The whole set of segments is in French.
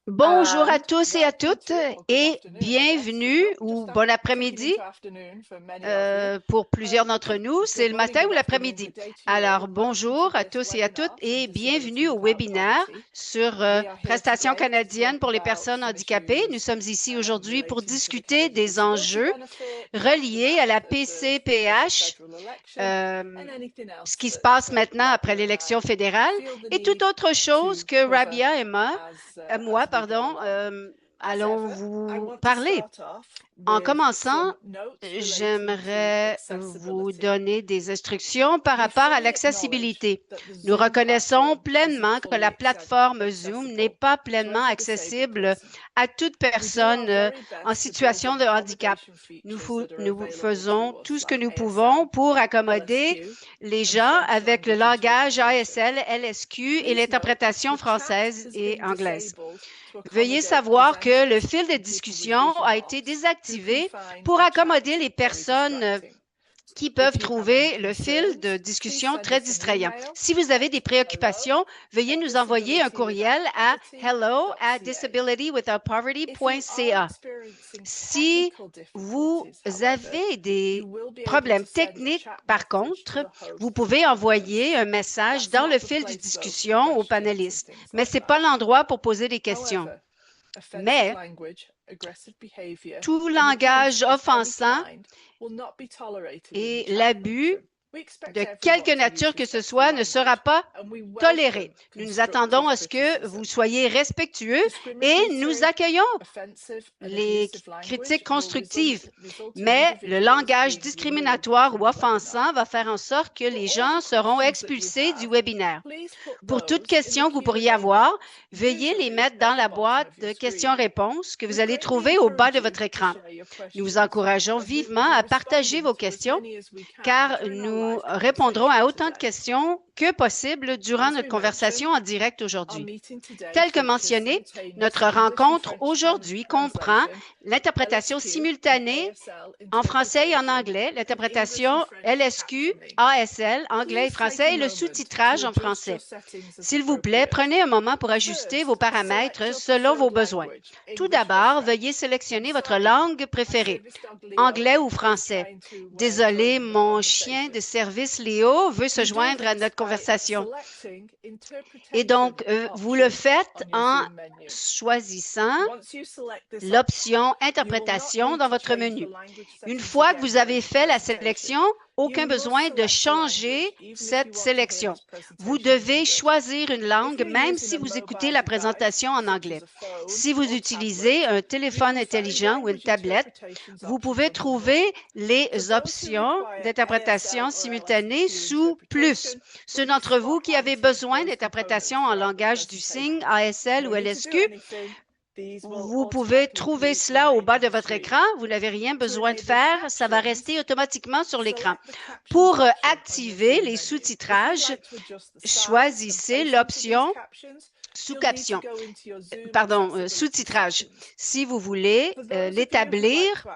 Bonjour à tous et à toutes et bienvenue ou bon après-midi pour plusieurs d'entre nous, c'est le matin ou l'après-midi. Alors, bonjour à tous et à toutes et bienvenue au webinaire sur prestations canadiennes pour les personnes handicapées. Nous sommes ici aujourd'hui pour discuter des enjeux reliés à la PCPH, ce qui se passe maintenant après l'élection fédérale et toute autre chose que Rabia et moi, allons vous parler. En commençant, j'aimerais vous donner des instructions par rapport à l'accessibilité. Nous reconnaissons pleinement que la plateforme Zoom n'est pas pleinement accessible à toute personne en situation de handicap. Nous faisons tout ce que nous pouvons pour accommoder les gens avec le langage ASL, LSQ et l'interprétation française et anglaise. Veuillez savoir que le fil de discussion a été désactivé pour accommoder les personnes qui peuvent trouver le fil de discussion très distrayant. Si vous avez des préoccupations, veuillez nous envoyer un courriel à hello@disabilitywithoutpoverty.ca. Si vous avez des problèmes techniques, par contre, vous pouvez envoyer un message dans le fil de discussion aux panélistes, mais ce n'est pas l'endroit pour poser des questions. Mais tout langage offensant et l'abus de quelque nature que ce soit ne sera pas toléré. Nous nous attendons à ce que vous soyez respectueux et nous accueillons les critiques constructives. Mais le langage discriminatoire ou offensant va faire en sorte que les gens seront expulsés du webinaire. Pour toute question que vous pourriez avoir, veuillez les mettre dans la boîte de questions-réponses que vous allez trouver au bas de votre écran. Nous vous encourageons vivement à partager vos questions car nous répondrons à autant de questions que possible durant notre conversation en direct aujourd'hui. Tel que mentionné, notre rencontre aujourd'hui comprend l'interprétation simultanée en français et en anglais, l'interprétation LSQ, ASL, anglais et français et le sous-titrage en français. S'il vous plaît, prenez un moment pour ajuster vos paramètres selon vos besoins. Tout d'abord, veuillez sélectionner votre langue préférée, anglais ou français. Désolé, mon chien de service Léo veut se joindre à notre conversation. Et donc, vous le faites en choisissant l'option Interprétation dans votre menu. Une fois que vous avez fait la sélection, aucun besoin de changer cette sélection. Vous devez choisir une langue même si vous écoutez la présentation en anglais. Si vous utilisez un téléphone intelligent ou une tablette, vous pouvez trouver les options d'interprétation simultanée sous « plus ». Ceux d'entre vous qui avez besoin d'interprétation en langage du signe, ASL ou LSQ, vous pouvez trouver cela au bas de votre écran. Vous n'avez rien besoin de faire. Ça va rester automatiquement sur l'écran. Pour activer les sous-titrages, choisissez l'option sous-titrage. Si vous voulez l'établir,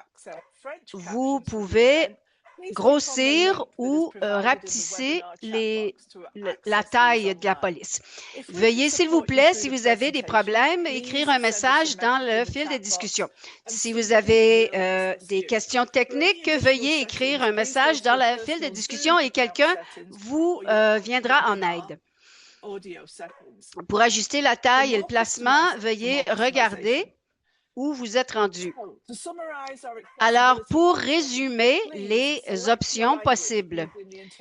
vous pouvez grossir ou rapetisser la taille de la police. Veuillez, s'il vous plaît, si vous avez des problèmes, écrire un message dans le fil de discussion. Si vous avez des questions techniques, veuillez écrire un message dans le fil de discussion et quelqu'un vous viendra en aide. Pour ajuster la taille et le placement, veuillez regarder où vous êtes rendu. Alors, pour résumer les options possibles,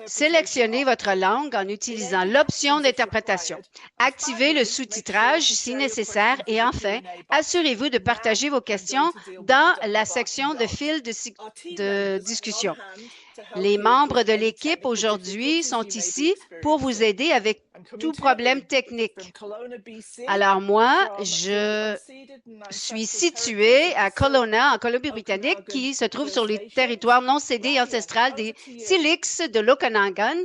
sélectionnez votre langue en utilisant l'option d'interprétation. Activez le sous-titrage si nécessaire et enfin, assurez-vous de partager vos questions dans la section de fil de discussion. Les membres de l'équipe aujourd'hui sont ici pour vous aider avec tout problème technique. Alors moi, je suis située à Kelowna, en Colombie-Britannique, qui se trouve sur les territoires non cédés et ancestrales des Syilx de l'Okanagan.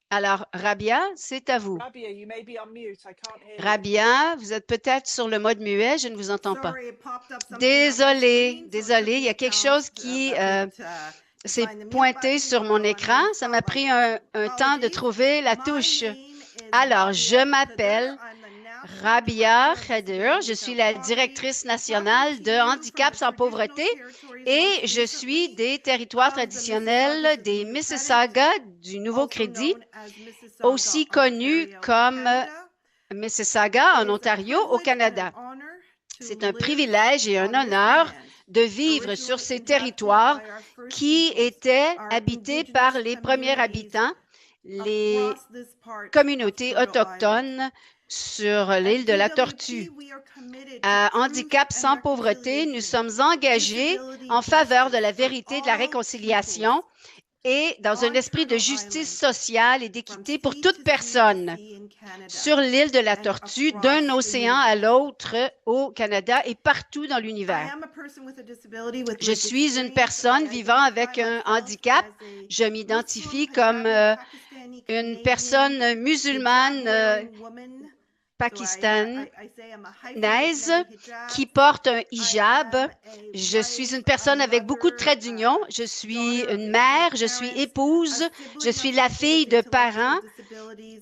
Alors, Rabia, c'est à vous. Rabia, vous êtes peut-être sur le mode muet, je ne vous entends pas. Désolée, il y a quelque chose qui s'est pointé sur mon écran. Ça m'a pris un temps de trouver la touche. Alors, je m'appelle Rabia Khader, je suis la directrice nationale de Handicap sans pauvreté et je suis des territoires traditionnels des Mississauga du Nouveau Crédit, aussi connus comme Mississauga en Ontario au Canada. C'est un privilège et un honneur de vivre sur ces territoires qui étaient habités par les premiers habitants, les communautés autochtones sur l'île de la Tortue. À Handicap sans pauvreté, nous sommes engagés en faveur de la vérité et de la réconciliation et dans un esprit de justice sociale et d'équité pour toute personne sur l'île de la Tortue, d'un océan à l'autre au Canada et partout dans l'univers. Je suis une personne vivant avec un handicap. Je m'identifie comme une personne musulmane pakistanaise qui porte un hijab. Je suis une personne avec beaucoup de traits d'union. Je suis une mère, je suis épouse, je suis la fille de parents.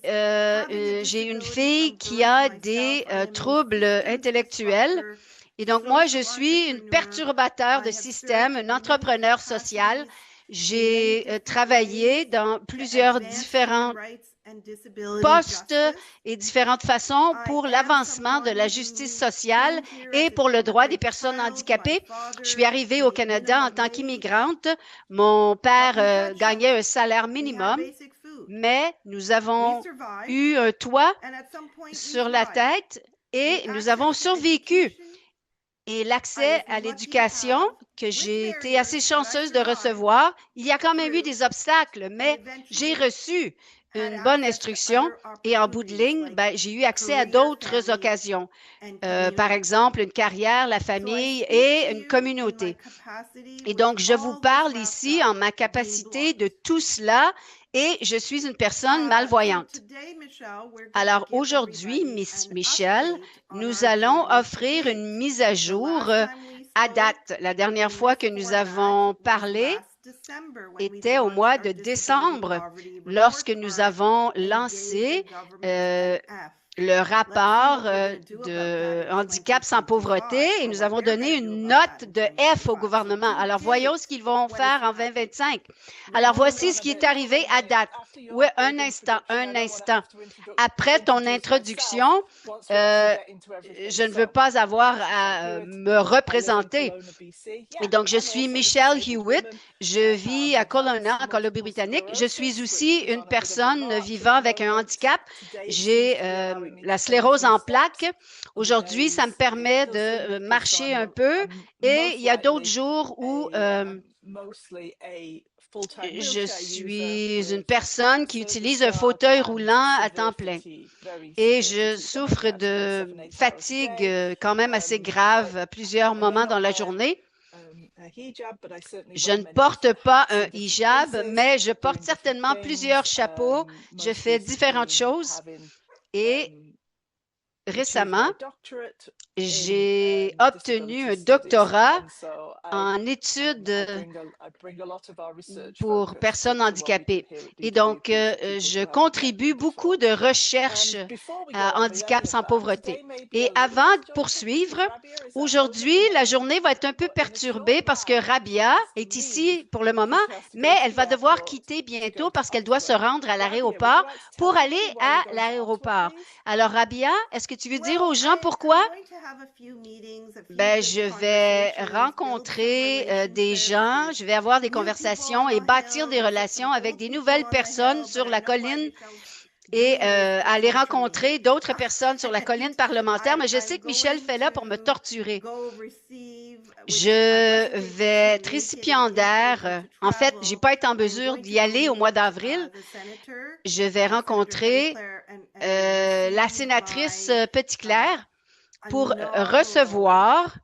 J'ai une fille qui a des troubles intellectuels. Et donc, moi, je suis une perturbateur de système, un entrepreneur social. J'ai travaillé dans plusieurs différents postes et différentes façons pour l'avancement de la justice sociale et pour le droit des personnes handicapées. Je suis arrivée au Canada en tant qu'immigrante. Mon père gagnait un salaire minimum, mais nous avons eu un toit sur la tête et nous avons survécu. Et l'accès à l'éducation que j'ai été assez chanceuse de recevoir, il y a quand même eu des obstacles, mais j'ai reçu une bonne instruction et en bout de ligne, j'ai eu accès à d'autres occasions. Par exemple, une carrière, la famille et une communauté. Et donc, je vous parle ici en ma capacité de tout cela et je suis une personne malvoyante. Alors, aujourd'hui, Michel, nous allons offrir une mise à jour à date. La dernière fois que nous avons parlé était au mois de décembre, lorsque nous avons lancé le rapport de handicap sans pauvreté et nous avons donné une note de F au gouvernement. Alors, voyons ce qu'ils vont faire en 2025. Alors, voici ce qui est arrivé à date. Oui, un instant. Après ton introduction, je ne veux pas avoir à me représenter. Et donc, je suis Michelle Hewitt. Je vis à Kelowna, en Colombie-Britannique. Je suis aussi une personne vivant avec un handicap. J'ai la sclérose en plaques. Aujourd'hui, ça me permet de marcher un peu et il y a d'autres jours où je suis une personne qui utilise un fauteuil roulant à temps plein et je souffre de fatigue quand même assez grave à plusieurs moments dans la journée. Je ne porte pas un hijab, mais je porte certainement plusieurs chapeaux. Je fais différentes choses et récemment, j'ai obtenu un doctorat en études pour personnes handicapées. Et donc, je contribue beaucoup de recherche à handicap sans pauvreté. Et avant de poursuivre, aujourd'hui, la journée va être un peu perturbée parce que Rabia est ici pour le moment, mais elle va devoir quitter bientôt parce qu'elle doit se rendre à l'aéroport pour aller à l'aéroport. Alors, Rabia, est-ce que tu veux dire aux gens pourquoi? Je vais rencontrer des gens, je vais avoir des conversations et bâtir des relations avec des nouvelles personnes sur la colline et aller rencontrer d'autres personnes sur la colline parlementaire. Mais je sais que Michel fait là pour me torturer. Je vais être récipiendaire. En fait, je n'ai pas été en mesure d'y aller au mois d'avril. Je vais rencontrer la sénatrice Petitclerc pour recevoir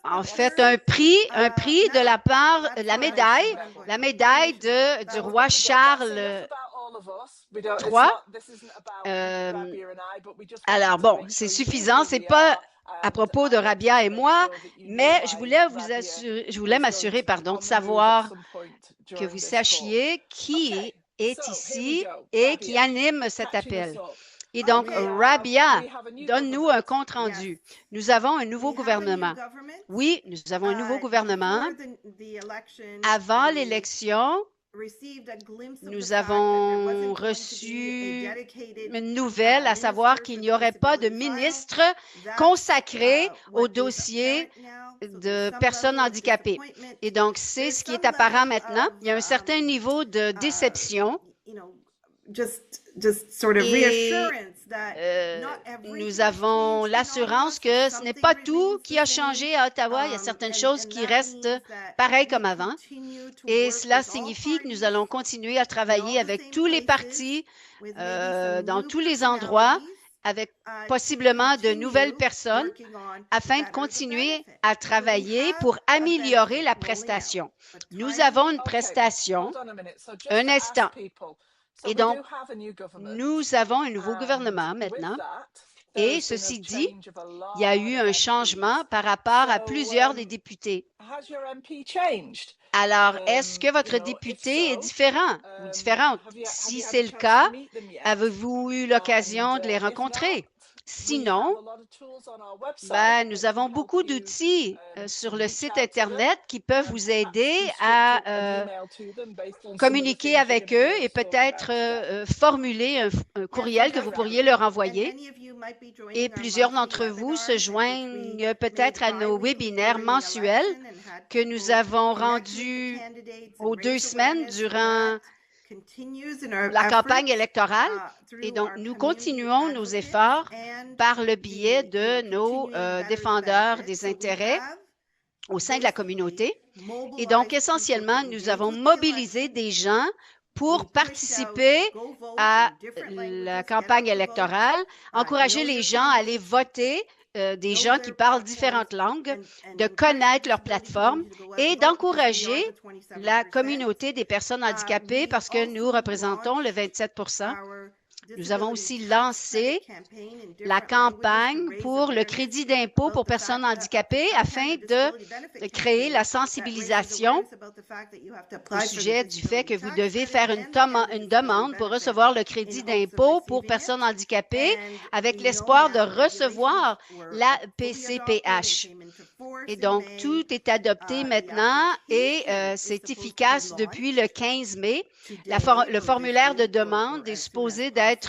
en fait, un prix de la part, la médaille du roi Charles III. Alors, bon, c'est suffisant, c'est pas à propos de Rabia et moi, mais je voulais m'assurer, de savoir que vous sachiez qui est ici et qui anime cet appel. Et donc, Rabia, donne-nous un compte-rendu. Nous avons un nouveau gouvernement. Oui, nous avons un nouveau gouvernement. Avant l'élection, nous avons reçu une nouvelle, à savoir qu'il n'y aurait pas de ministre consacré au dossier de personnes handicapées. Et donc, c'est ce qui est apparent maintenant. Il y a un certain niveau de déception. Nous avons l'assurance que ce n'est pas tout qui a changé à Ottawa. Il y a certaines choses qui restent pareilles comme avant. Et cela signifie que nous allons continuer à travailler avec tous les partis, dans tous les endroits, avec possiblement de nouvelles personnes, afin de continuer à travailler pour améliorer la prestation. Nous avons une prestation, un instant. Et donc, nous avons un nouveau gouvernement maintenant. Et ceci dit, il y a eu un changement par rapport à plusieurs des députés. Alors, est-ce que votre député est différent ou différente? Si c'est le cas, avez-vous eu l'occasion de les rencontrer? Sinon, nous avons beaucoup d'outils sur le site Internet qui peuvent vous aider à communiquer avec eux et peut-être formuler un courriel que vous pourriez leur envoyer. Et plusieurs d'entre vous se joignent peut-être à nos webinaires mensuels que nous avons rendus aux 2 semaines durant la campagne électorale. Et donc, nous continuons nos efforts par le biais de nos défendeurs des intérêts au sein de la communauté. Et donc, essentiellement, nous avons mobilisé des gens pour participer à la campagne électorale, encourager les gens à aller voter, des gens qui parlent différentes langues, de connaître leur plateforme et d'encourager la communauté des personnes handicapées parce que nous représentons le 27 %. Nous avons aussi lancé la campagne pour le crédit d'impôt pour personnes handicapées afin de créer la sensibilisation au sujet du fait que vous devez faire une demande pour recevoir le crédit d'impôt pour personnes handicapées avec l'espoir de recevoir la PCPH. Et donc, tout est adopté maintenant et c'est efficace depuis le 15 mai. Le formulaire de demande est supposé d'être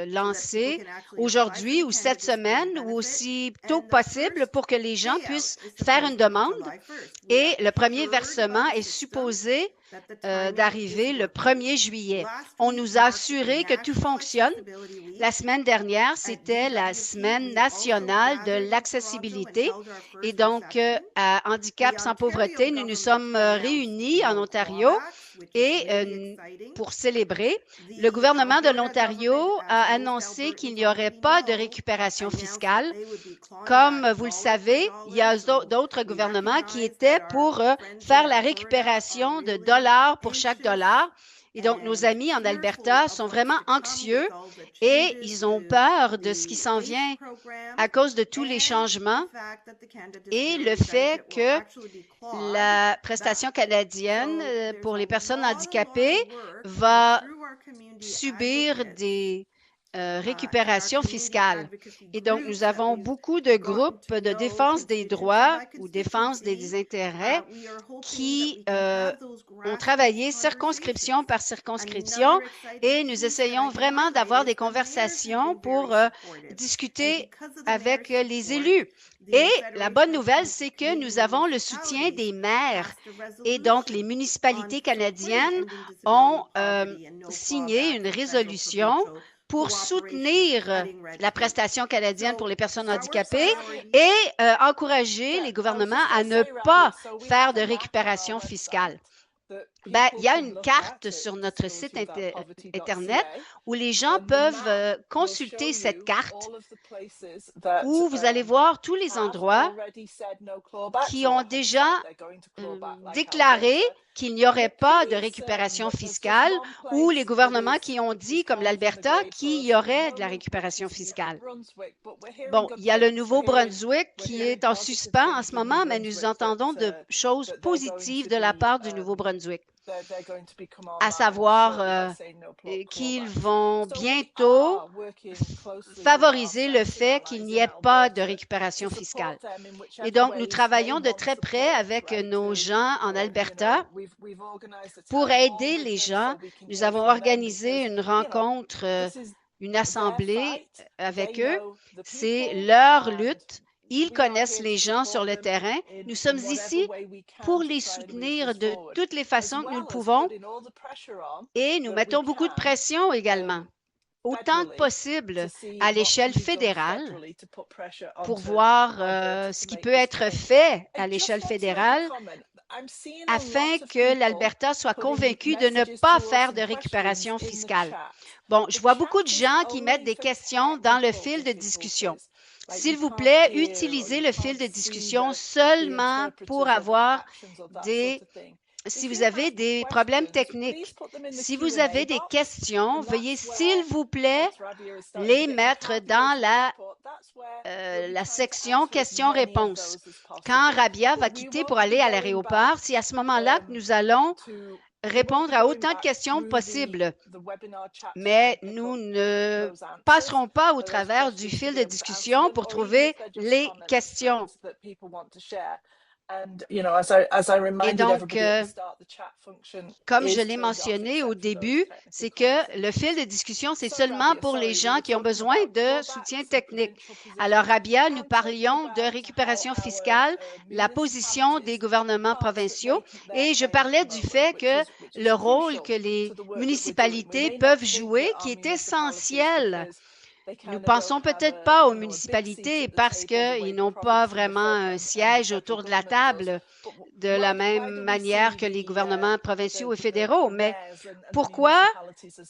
lancé aujourd'hui ou cette semaine ou aussi tôt que possible pour que les gens puissent faire une demande. Et le premier versement est supposé d'arriver le 1er juillet. On nous a assuré que tout fonctionne. La semaine dernière, c'était la semaine nationale de l'accessibilité. Et donc, à Handicap sans pauvreté, nous nous sommes réunis en Ontario et pour célébrer, le gouvernement de l'Ontario a annoncé qu'il n'y aurait pas de récupération fiscale. Comme vous le savez, il y a d'autres gouvernements qui étaient pour faire la récupération de dollars pour chaque dollar. Et donc, nos amis en Alberta sont vraiment anxieux et ils ont peur de ce qui s'en vient à cause de tous les changements et le fait que la prestation canadienne pour les personnes handicapées va subir des récupération fiscale. Et donc, nous avons beaucoup de groupes de défense des droits ou défense des intérêts qui ont travaillé circonscription par circonscription et nous essayons vraiment d'avoir des conversations pour discuter avec les élus. Et la bonne nouvelle, c'est que nous avons le soutien des maires et donc les municipalités canadiennes ont signé une résolution pour soutenir la prestation canadienne pour les personnes handicapées et encourager les gouvernements à ne pas faire de récupération fiscale. Il y a une carte sur notre site Internet où les gens peuvent consulter cette carte où vous allez voir tous les endroits qui ont déjà déclaré qu'il n'y aurait pas de récupération fiscale ou les gouvernements qui ont dit, comme l'Alberta, qu'il y aurait de la récupération fiscale. Bon, il y a le Nouveau-Brunswick qui est en suspens en ce moment, mais nous entendons de choses positives de la part du Nouveau-Brunswick. à savoir qu'ils vont bientôt favoriser le fait qu'il n'y ait pas de récupération fiscale. Et donc, nous travaillons de très près avec nos gens en Alberta pour aider les gens. Nous avons organisé une rencontre, une assemblée avec eux. C'est leur lutte. Ils connaissent les gens sur le terrain. Nous sommes ici pour les soutenir de toutes les façons que nous le pouvons et nous mettons beaucoup de pression également, autant que possible à l'échelle fédérale pour voir ce qui peut être fait à l'échelle fédérale afin que l'Alberta soit convaincu de ne pas faire de récupération fiscale. Bon, je vois beaucoup de gens qui mettent des questions dans le fil de discussion. S'il vous plaît, utilisez le fil de discussion seulement pour avoir si vous avez des problèmes techniques. Si vous avez des questions, veuillez s'il vous plaît les mettre dans la section questions-réponses. Quand Rabia va quitter pour aller à l'aéroport, c'est à ce moment-là que nous allons répondre à autant de questions possibles. Mais nous ne passerons pas au travers du fil de discussion pour trouver les questions. Et donc, comme je l'ai mentionné au début, c'est que le fil de discussion, c'est seulement pour les gens qui ont besoin de soutien technique. Alors, Rabia, nous parlions de récupération fiscale, la position des gouvernements provinciaux, et je parlais du fait que le rôle que les municipalités peuvent jouer, qui est essentiel. Nous pensons peut-être pas aux municipalités parce qu'ils n'ont pas vraiment un siège autour de la table de la même manière que les gouvernements provinciaux et fédéraux. Mais pourquoi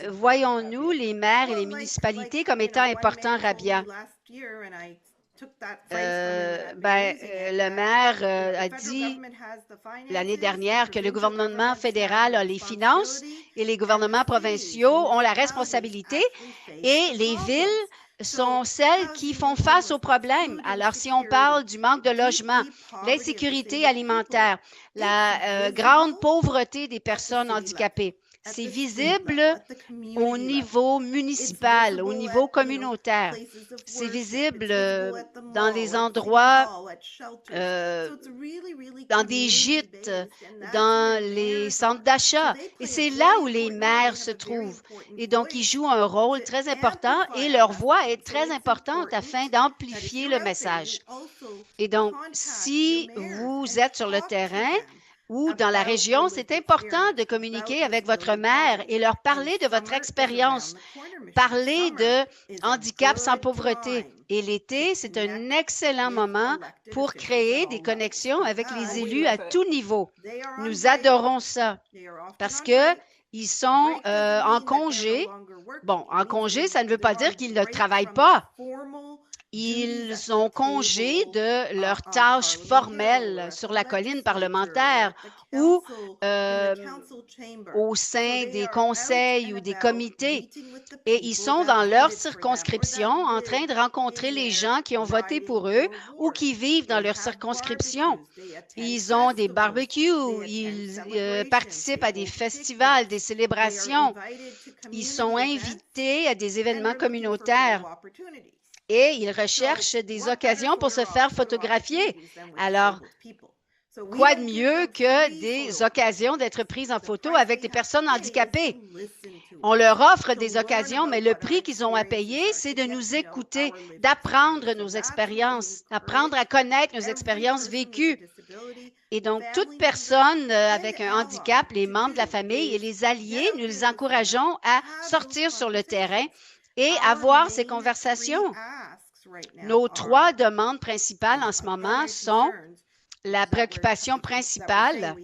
voyons-nous les maires et les municipalités comme étant importants, Rabia? Le maire a dit l'année dernière que le gouvernement fédéral a les finances et les gouvernements provinciaux ont la responsabilité et les villes sont celles qui font face aux problèmes. Alors, si on parle du manque de logement, l'insécurité alimentaire, la grande pauvreté des personnes handicapées, c'est visible au niveau municipal, au niveau communautaire. C'est visible dans les endroits, dans des gîtes, dans les centres d'achat. Et c'est là où les maires se trouvent. Et donc, ils jouent un rôle très important et leur voix est très importante afin d'amplifier le message. Et donc, si vous êtes sur le terrain, ou dans la région, c'est important de communiquer avec votre maire et leur parler de votre expérience, parler de handicap sans pauvreté. Et l'été, c'est un excellent moment pour créer des connexions avec les élus à tout niveau. Nous adorons ça parce que ils sont en congé. Bon, en congé, ça ne veut pas dire qu'ils ne travaillent pas. Ils ont congé de leurs tâches formelles sur la colline parlementaire ou au sein des conseils ou des comités. Et ils sont dans leur circonscription en train de rencontrer les gens qui ont voté pour eux ou qui vivent dans leur circonscription. Ils ont des barbecues, ils participent à des festivals, des célébrations. Ils sont invités à des événements communautaires. Et ils recherchent des occasions pour se faire photographier. Alors, quoi de mieux que des occasions d'être prises en photo avec des personnes handicapées? On leur offre des occasions, mais le prix qu'ils ont à payer, c'est de nous écouter, d'apprendre nos expériences, d'apprendre à connaître nos expériences vécues. Et donc, toute personne avec un handicap, les membres de la famille et les alliés, nous les encourageons à sortir sur le terrain et avoir ces conversations. Nos 3 demandes principales en ce moment sont la préoccupation principale,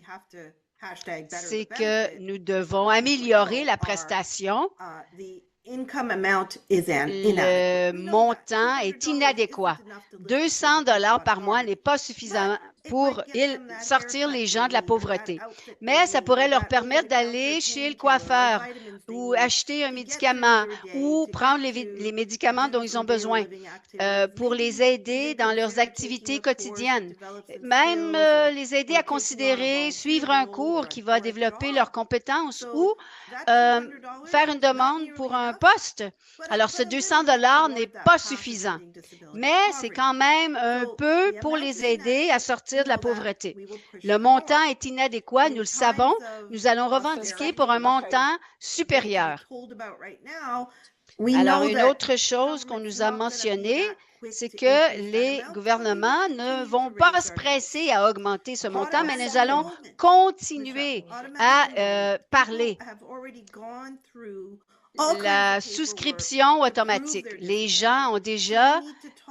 c'est que nous devons améliorer la prestation. Le montant est inadéquat. 200 $ par mois n'est pas suffisant pour sortir les gens de la pauvreté. Mais ça pourrait leur permettre d'aller chez le coiffeur ou acheter un médicament ou prendre les médicaments dont ils ont besoin pour les aider dans leurs activités quotidiennes. Même les aider à considérer suivre un cours qui va développer leurs compétences ou faire une demande pour un poste. Alors, ce 200 $ n'est pas suffisant, mais c'est quand même un peu pour les aider à sortir de la pauvreté. Le montant est inadéquat, nous le savons. Nous allons revendiquer pour un montant supérieur. Alors, une autre chose qu'on nous a mentionnée, c'est que les gouvernements ne vont pas se presser à augmenter ce montant, mais nous allons continuer à parler. La souscription automatique. Les gens ont déjà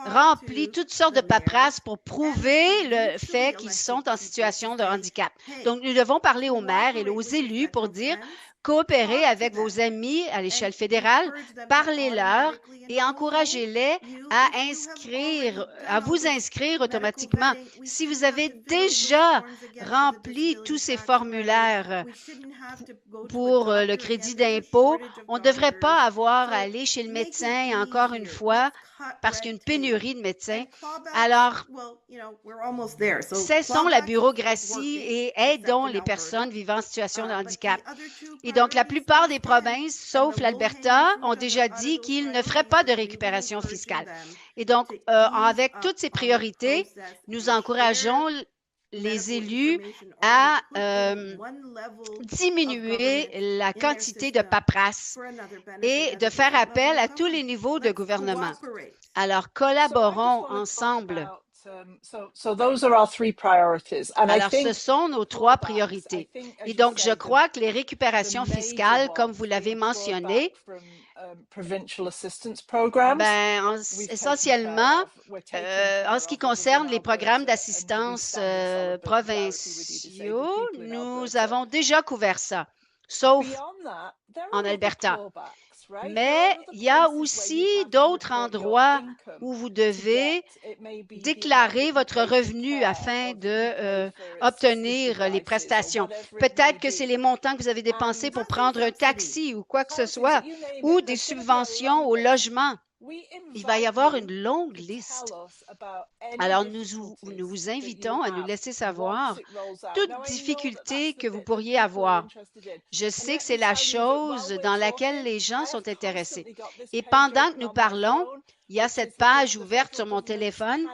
rempli toutes sortes de paperasses pour prouver le fait qu'ils sont en situation de handicap. Donc, nous devons parler aux maires et aux élus pour dire coopérez avec vos amis à l'échelle fédérale, parlez-leur et encouragez-les à vous inscrire automatiquement. Si vous avez déjà rempli tous ces formulaires pour le crédit d'impôt, on ne devrait pas avoir à aller chez le médecin encore une fois parce qu'il y a une pénurie de médecins. Alors, cessons la bureaucratie et aidons les personnes vivant en situation de handicap. Et donc, la plupart des provinces, sauf l'Alberta, ont déjà dit qu'ils ne feraient pas de récupération fiscale. Et donc, avec toutes ces priorités, nous encourageons les élus à diminuer la quantité de paperasse et de faire appel à tous les niveaux de gouvernement. Alors, collaborons ensemble. Alors, ce sont nos 3 priorités. Et donc, je crois que les récupérations fiscales, comme vous l'avez mentionné, essentiellement, en ce qui concerne les programmes d'assistance provinciaux, nous avons déjà couvert ça, sauf en Alberta. Mais il y a aussi d'autres endroits où vous devez déclarer votre revenu afin d'obtenir les prestations. Peut-être que c'est les montants que vous avez dépensés pour prendre un taxi ou quoi que ce soit, ou des subventions au logement. Il va y avoir une longue liste. Alors, nous vous invitons à nous laisser savoir toute difficulté que vous pourriez avoir. Je sais que c'est la chose dans laquelle les gens sont intéressés. Et pendant que nous parlons, il y a cette page ouverte sur mon téléphone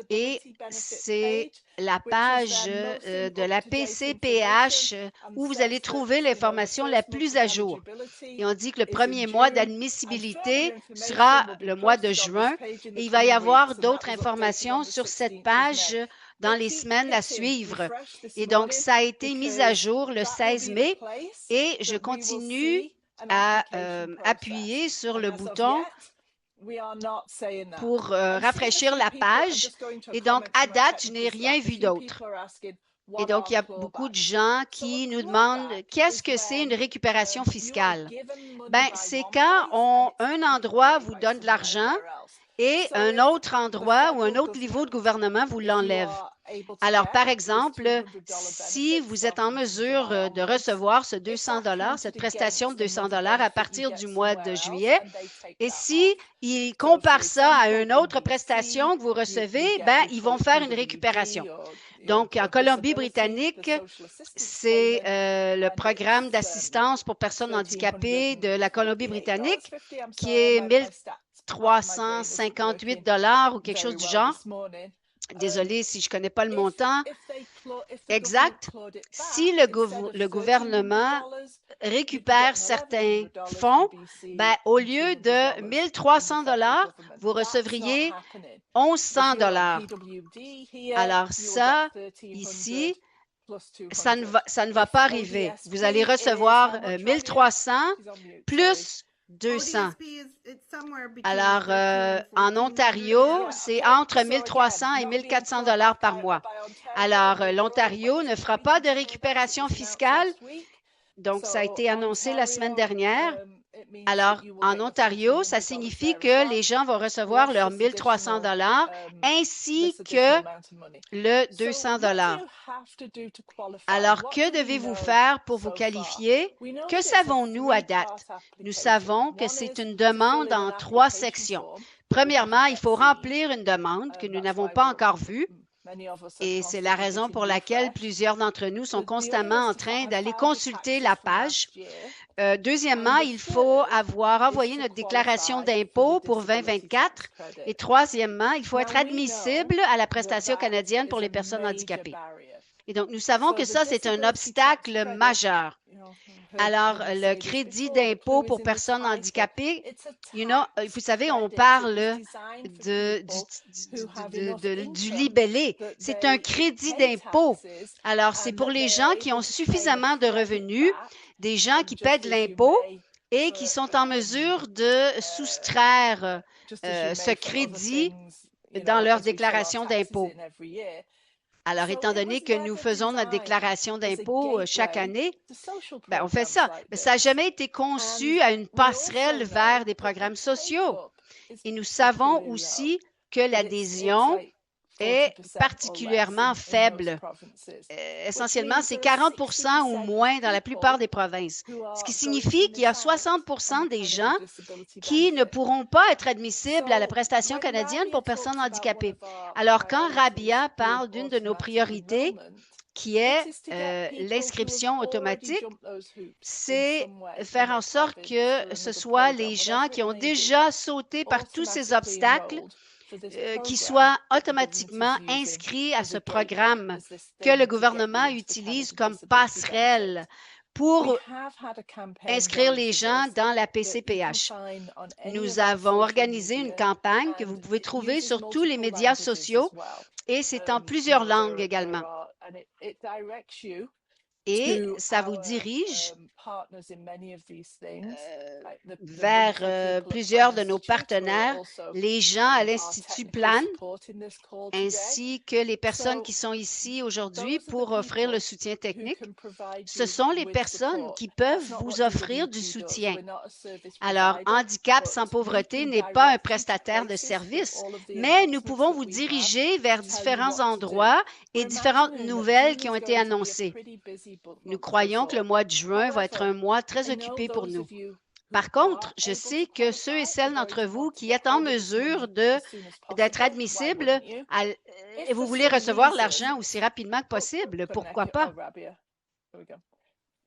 et c'est la page de la PCPH où vous allez trouver l'information la plus à jour. Et on dit que le premier mois d'admissibilité sera le mois de juin et il va y avoir d'autres informations sur cette page dans les semaines à suivre. Et donc, ça a été mis à jour le 16 mai et je continue à appuyer sur le bouton pour rafraîchir la page. Et donc, à date, je n'ai rien vu d'autre. Et donc, il y a beaucoup de gens qui nous demandent qu'est-ce que c'est une récupération fiscale? Bien, c'est quand un endroit vous donne de l'argent et un autre endroit ou un autre niveau de gouvernement vous l'enlève. Alors, par exemple, si vous êtes en mesure de recevoir ce 200 $, cette prestation de 200 $ à partir du mois de juillet, et si ils comparent ça à une autre prestation que vous recevez, ben, ils vont faire une récupération. Donc, en Colombie-Britannique, c'est le programme d'assistance pour personnes handicapées de la Colombie-Britannique qui est 1 358 $ ou quelque chose du genre. Désolée si je ne connais pas le montant exact. Si le gouvernement récupère certains fonds, ben, au lieu de 1 300 $, vous recevriez 1 100 $. Alors ça, ici, ça ne va pas arriver. Vous allez recevoir 1 300 plus 200. Alors, en Ontario, c'est entre 1 300 et 1 400 $ par mois. Alors, l'Ontario ne fera pas de récupération fiscale. Donc, ça a été annoncé la semaine dernière. Alors, en Ontario, ça signifie que les gens vont recevoir leurs 1 300 $ ainsi que le 200 $. Alors, que devez-vous faire pour vous qualifier? Que savons-nous à date? Nous savons que c'est une demande en 3 sections. Premièrement, il faut remplir une demande que nous n'avons pas encore vue. Et c'est la raison pour laquelle plusieurs d'entre nous sont constamment en train d'aller consulter la page. Deuxièmement, il faut avoir envoyé notre déclaration d'impôt pour 2024. Et troisièmement, il faut être admissible à la prestation canadienne pour les personnes handicapées. Et donc, nous savons que ça, c'est un obstacle majeur. Alors, le crédit d'impôt pour personnes handicapées, vous savez, on parle du libellé. C'est un crédit d'impôt. Alors, c'est pour les gens qui ont suffisamment de revenus, des gens qui paient de l'impôt et qui sont en mesure de soustraire ce crédit dans leur déclaration d'impôt. Alors, étant donné que nous faisons notre déclaration d'impôt chaque année, on fait ça. Mais ça n'a jamais été conçu à une passerelle vers des programmes sociaux. Et nous savons aussi que l'adhésion est particulièrement faible. Essentiellement, c'est 40 % ou moins dans la plupart des provinces, ce qui signifie qu'il y a 60 % des gens qui ne pourront pas être admissibles à la prestation canadienne pour personnes handicapées. Alors, quand Rabia parle d'une de nos priorités, qui est l'inscription automatique, c'est faire en sorte que ce soit les gens qui ont déjà sauté par tous ces obstacles qui soient automatiquement inscrits à ce programme que le gouvernement utilise comme passerelle pour inscrire les gens dans la PCPH. Nous avons organisé une campagne que vous pouvez trouver sur tous les médias sociaux et c'est en plusieurs langues également. Et ça vous dirige vers plusieurs de nos partenaires, les gens à l'Institut Plan, ainsi que les personnes qui sont ici aujourd'hui pour offrir le soutien technique. Ce sont les personnes qui peuvent vous offrir du soutien. Alors, Handicap sans pauvreté n'est pas un prestataire de service, mais nous pouvons vous diriger vers différents endroits et différentes nouvelles qui ont été annoncées. Nous croyons que le mois de juin va être un mois très occupé pour nous. Par contre, je sais que ceux et celles d'entre vous qui êtes en mesure d'être admissibles, vous voulez recevoir l'argent aussi rapidement que possible. Pourquoi pas?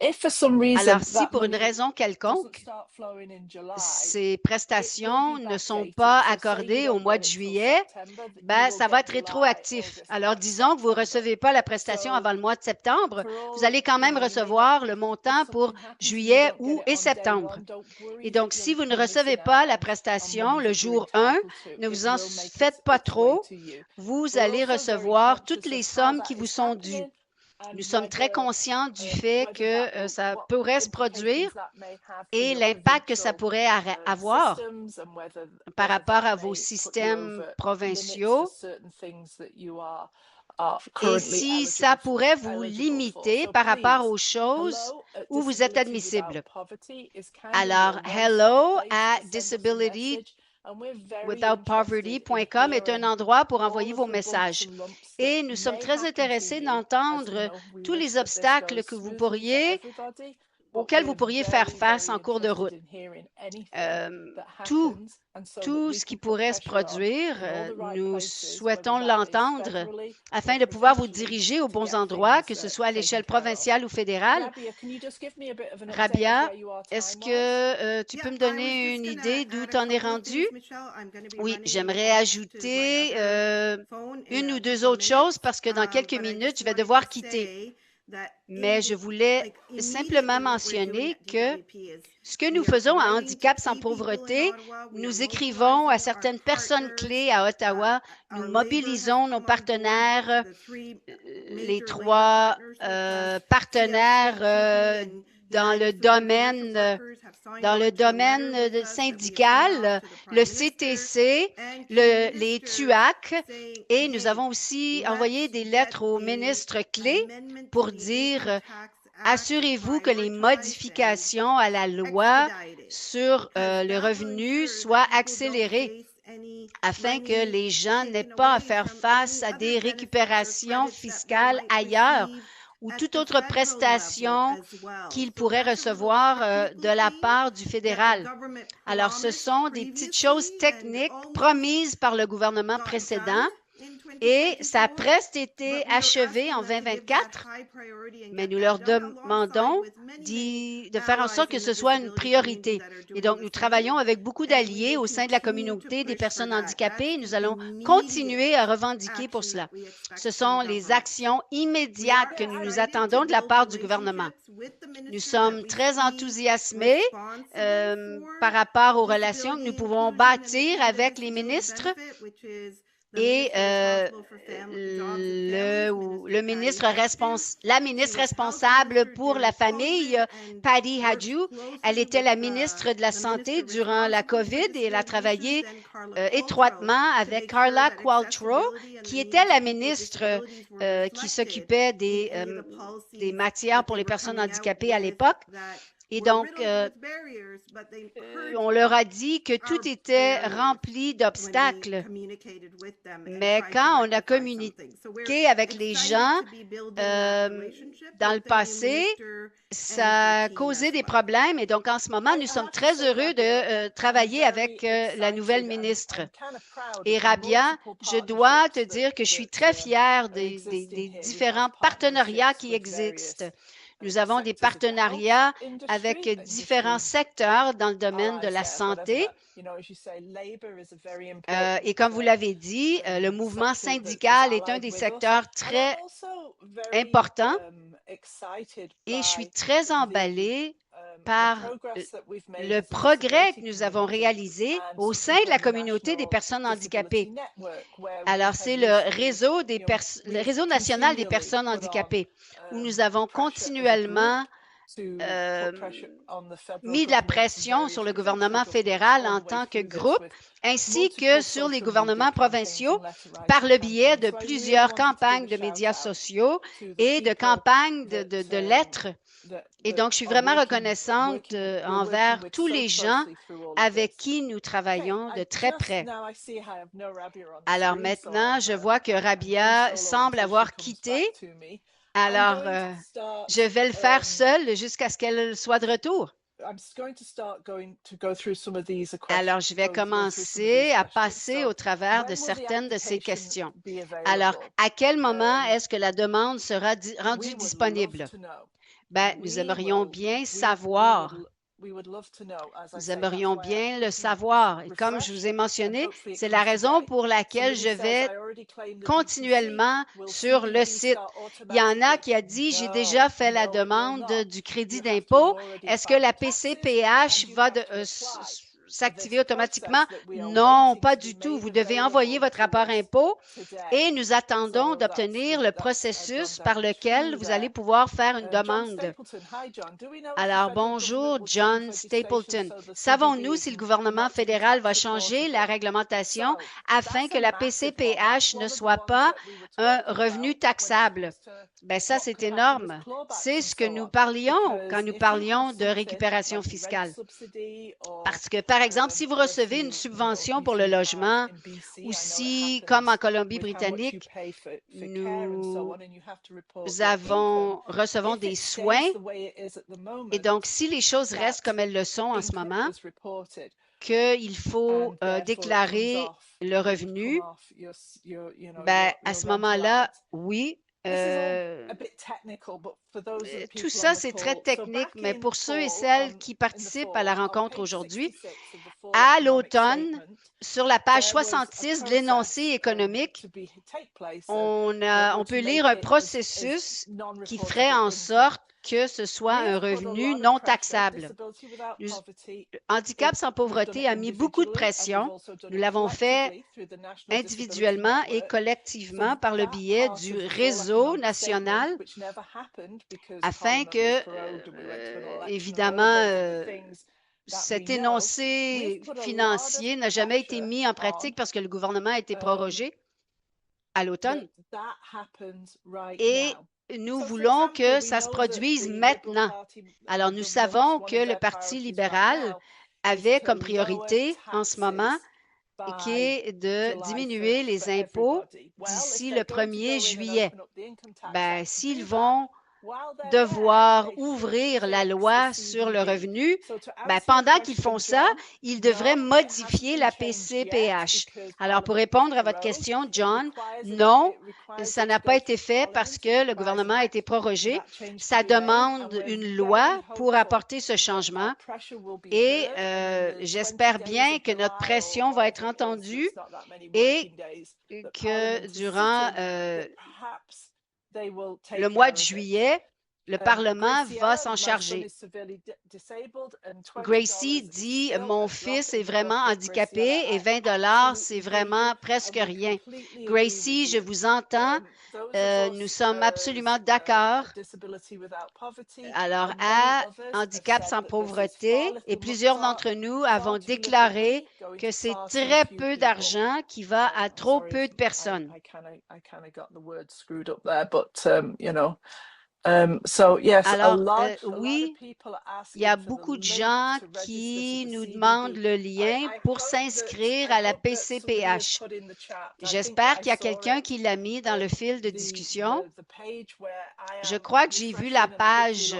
Alors, si pour une raison quelconque, ces prestations ne sont pas accordées au mois de juillet, ça va être rétroactif. Alors, disons que vous ne recevez pas la prestation avant le mois de septembre, vous allez quand même recevoir le montant pour juillet, août et septembre. Et donc, si vous ne recevez pas la prestation le jour 1, ne vous en faites pas trop, vous allez recevoir toutes les sommes qui vous sont dues. Nous sommes très conscients du fait que ça pourrait se produire et l'impact que ça pourrait avoir par rapport à vos systèmes provinciaux et si ça pourrait vous limiter par rapport aux choses où vous êtes admissible. Alors, hello à disabilitywithoutpoverty.com est un endroit pour envoyer vos messages. Et nous sommes très intéressés d'entendre tous les obstacles auxquels vous pourriez faire face en cours de route. Tout ce qui pourrait se produire, nous souhaitons l'entendre afin de pouvoir vous diriger aux bons endroits, que ce soit à l'échelle provinciale ou fédérale. Rabia, est-ce que tu peux me donner une idée d'où tu en es rendu? Oui, j'aimerais ajouter une ou deux autres choses parce que dans quelques minutes, je vais devoir quitter. Mais je voulais simplement mentionner que ce que nous faisons à Handicap sans pauvreté, nous écrivons à certaines personnes clés à Ottawa, nous mobilisons nos partenaires, les 3 partenaires dans le domaine syndical, le CTC, les TUAC, et nous avons aussi envoyé des lettres aux ministres clés pour dire assurez-vous que les modifications à la loi sur le revenu soient accélérées afin que les gens n'aient pas à faire face à des récupérations fiscales ailleurs ou toute autre prestation qu'ils pourraient recevoir de la part du fédéral. Alors, ce sont des petites choses techniques promises par le gouvernement précédent et ça a presque été achevé en 2024, mais nous leur demandons de faire en sorte que ce soit une priorité. Et donc, nous travaillons avec beaucoup d'alliés au sein de la communauté des personnes handicapées et nous allons continuer à revendiquer pour cela. Ce sont les actions immédiates que nous attendons de la part du gouvernement. Nous sommes très enthousiasmés par rapport aux relations que nous pouvons bâtir avec les ministres et la ministre responsable pour la famille, Patty Hajdu. Elle était la ministre de la Santé durant la COVID et elle a travaillé étroitement avec Carla Qualtrough, qui était la ministre qui s'occupait des matières pour les personnes handicapées à l'époque. Et donc, on leur a dit que tout était rempli d'obstacles. Mais quand on a communiqué avec les gens dans le passé, ça a causé des problèmes. Et donc, en ce moment, nous sommes très heureux de travailler avec la nouvelle ministre. Et Rabia, je dois te dire que je suis très fière des différents partenariats qui existent. Nous avons des partenariats avec différents secteurs dans le domaine de la santé. Et comme vous l'avez dit, le mouvement syndical est un des secteurs très importants et je suis très emballée par le progrès que nous avons réalisé au sein de la communauté des personnes handicapées. Alors, c'est le réseau national des personnes handicapées où nous avons continuellement mis de la pression sur le gouvernement fédéral en tant que groupe, ainsi que sur les gouvernements provinciaux par le biais de plusieurs campagnes de médias sociaux et de campagnes de lettres. Et donc, je suis vraiment reconnaissante envers tous les gens avec qui nous travaillons de très près. Alors maintenant, je vois que Rabia semble avoir quitté. Alors, je vais le faire seule jusqu'à ce qu'elle soit de retour. Alors, je vais commencer à passer au travers de certaines de ces questions. Alors, à quel moment est-ce que la demande sera rendue disponible? Bien, nous aimerions bien savoir. Nous aimerions bien le savoir. Et comme je vous ai mentionné, c'est la raison pour laquelle je vais continuellement sur le site. Il y en a qui a dit, j'ai déjà fait la demande du crédit d'impôt. Est-ce que la PCPH va s'activer automatiquement? Non, pas du tout. Vous devez envoyer votre rapport impôt et nous attendons d'obtenir le processus par lequel vous allez pouvoir faire une demande. Alors, bonjour, John Stapleton. Savons-nous si le gouvernement fédéral va changer la réglementation afin que la PCPH ne soit pas un revenu taxable? Bien, ça, c'est énorme. C'est ce que nous parlions quand nous parlions de récupération fiscale. Parce que, par exemple, si vous recevez une subvention pour le logement ou si, comme en Colombie-Britannique, nous recevons des soins et donc, si les choses restent comme elles le sont en ce moment, qu'il faut déclarer le revenu, ben, à ce moment-là, oui. Tout ça, c'est très technique, mais pour ceux et celles qui participent à la rencontre aujourd'hui, à l'automne, sur la page 66 de l'énoncé économique, on peut lire un processus qui ferait en sorte que ce soit un revenu non taxable. Handicap sans pauvreté a mis beaucoup de pression. Nous l'avons fait individuellement et collectivement par le biais du réseau national afin que, évidemment, cet énoncé financier n'a jamais été mis en pratique parce que le gouvernement a été prorogé à l'automne. Et nous voulons que ça se produise maintenant. Alors, nous savons que le Parti libéral avait comme priorité en ce moment qui est de diminuer les impôts d'ici le 1er juillet. Ben, s'ils vont devoir ouvrir la loi sur le revenu, ben, pendant qu'ils font ça, ils devraient modifier la PCPH. Alors, pour répondre à votre question, John, non, ça n'a pas été fait parce que le gouvernement a été prorogé. Ça demande une loi pour apporter ce changement et j'espère bien que notre pression va être entendue et que durant le mois de juillet, le Parlement va s'en charger. Gracie dit, mon fils est vraiment handicapé et 20 $, c'est vraiment presque rien. Gracie, je vous entends. Nous sommes absolument d'accord. Alors, à handicap sans pauvreté, et plusieurs d'entre nous avons déclaré que c'est très peu d'argent qui va à trop peu de personnes. Alors, oui, il y a beaucoup de gens qui nous demandent le lien pour s'inscrire à la PCPH. J'espère qu'il y a quelqu'un qui l'a mis dans le fil de discussion. Je crois que j'ai vu la page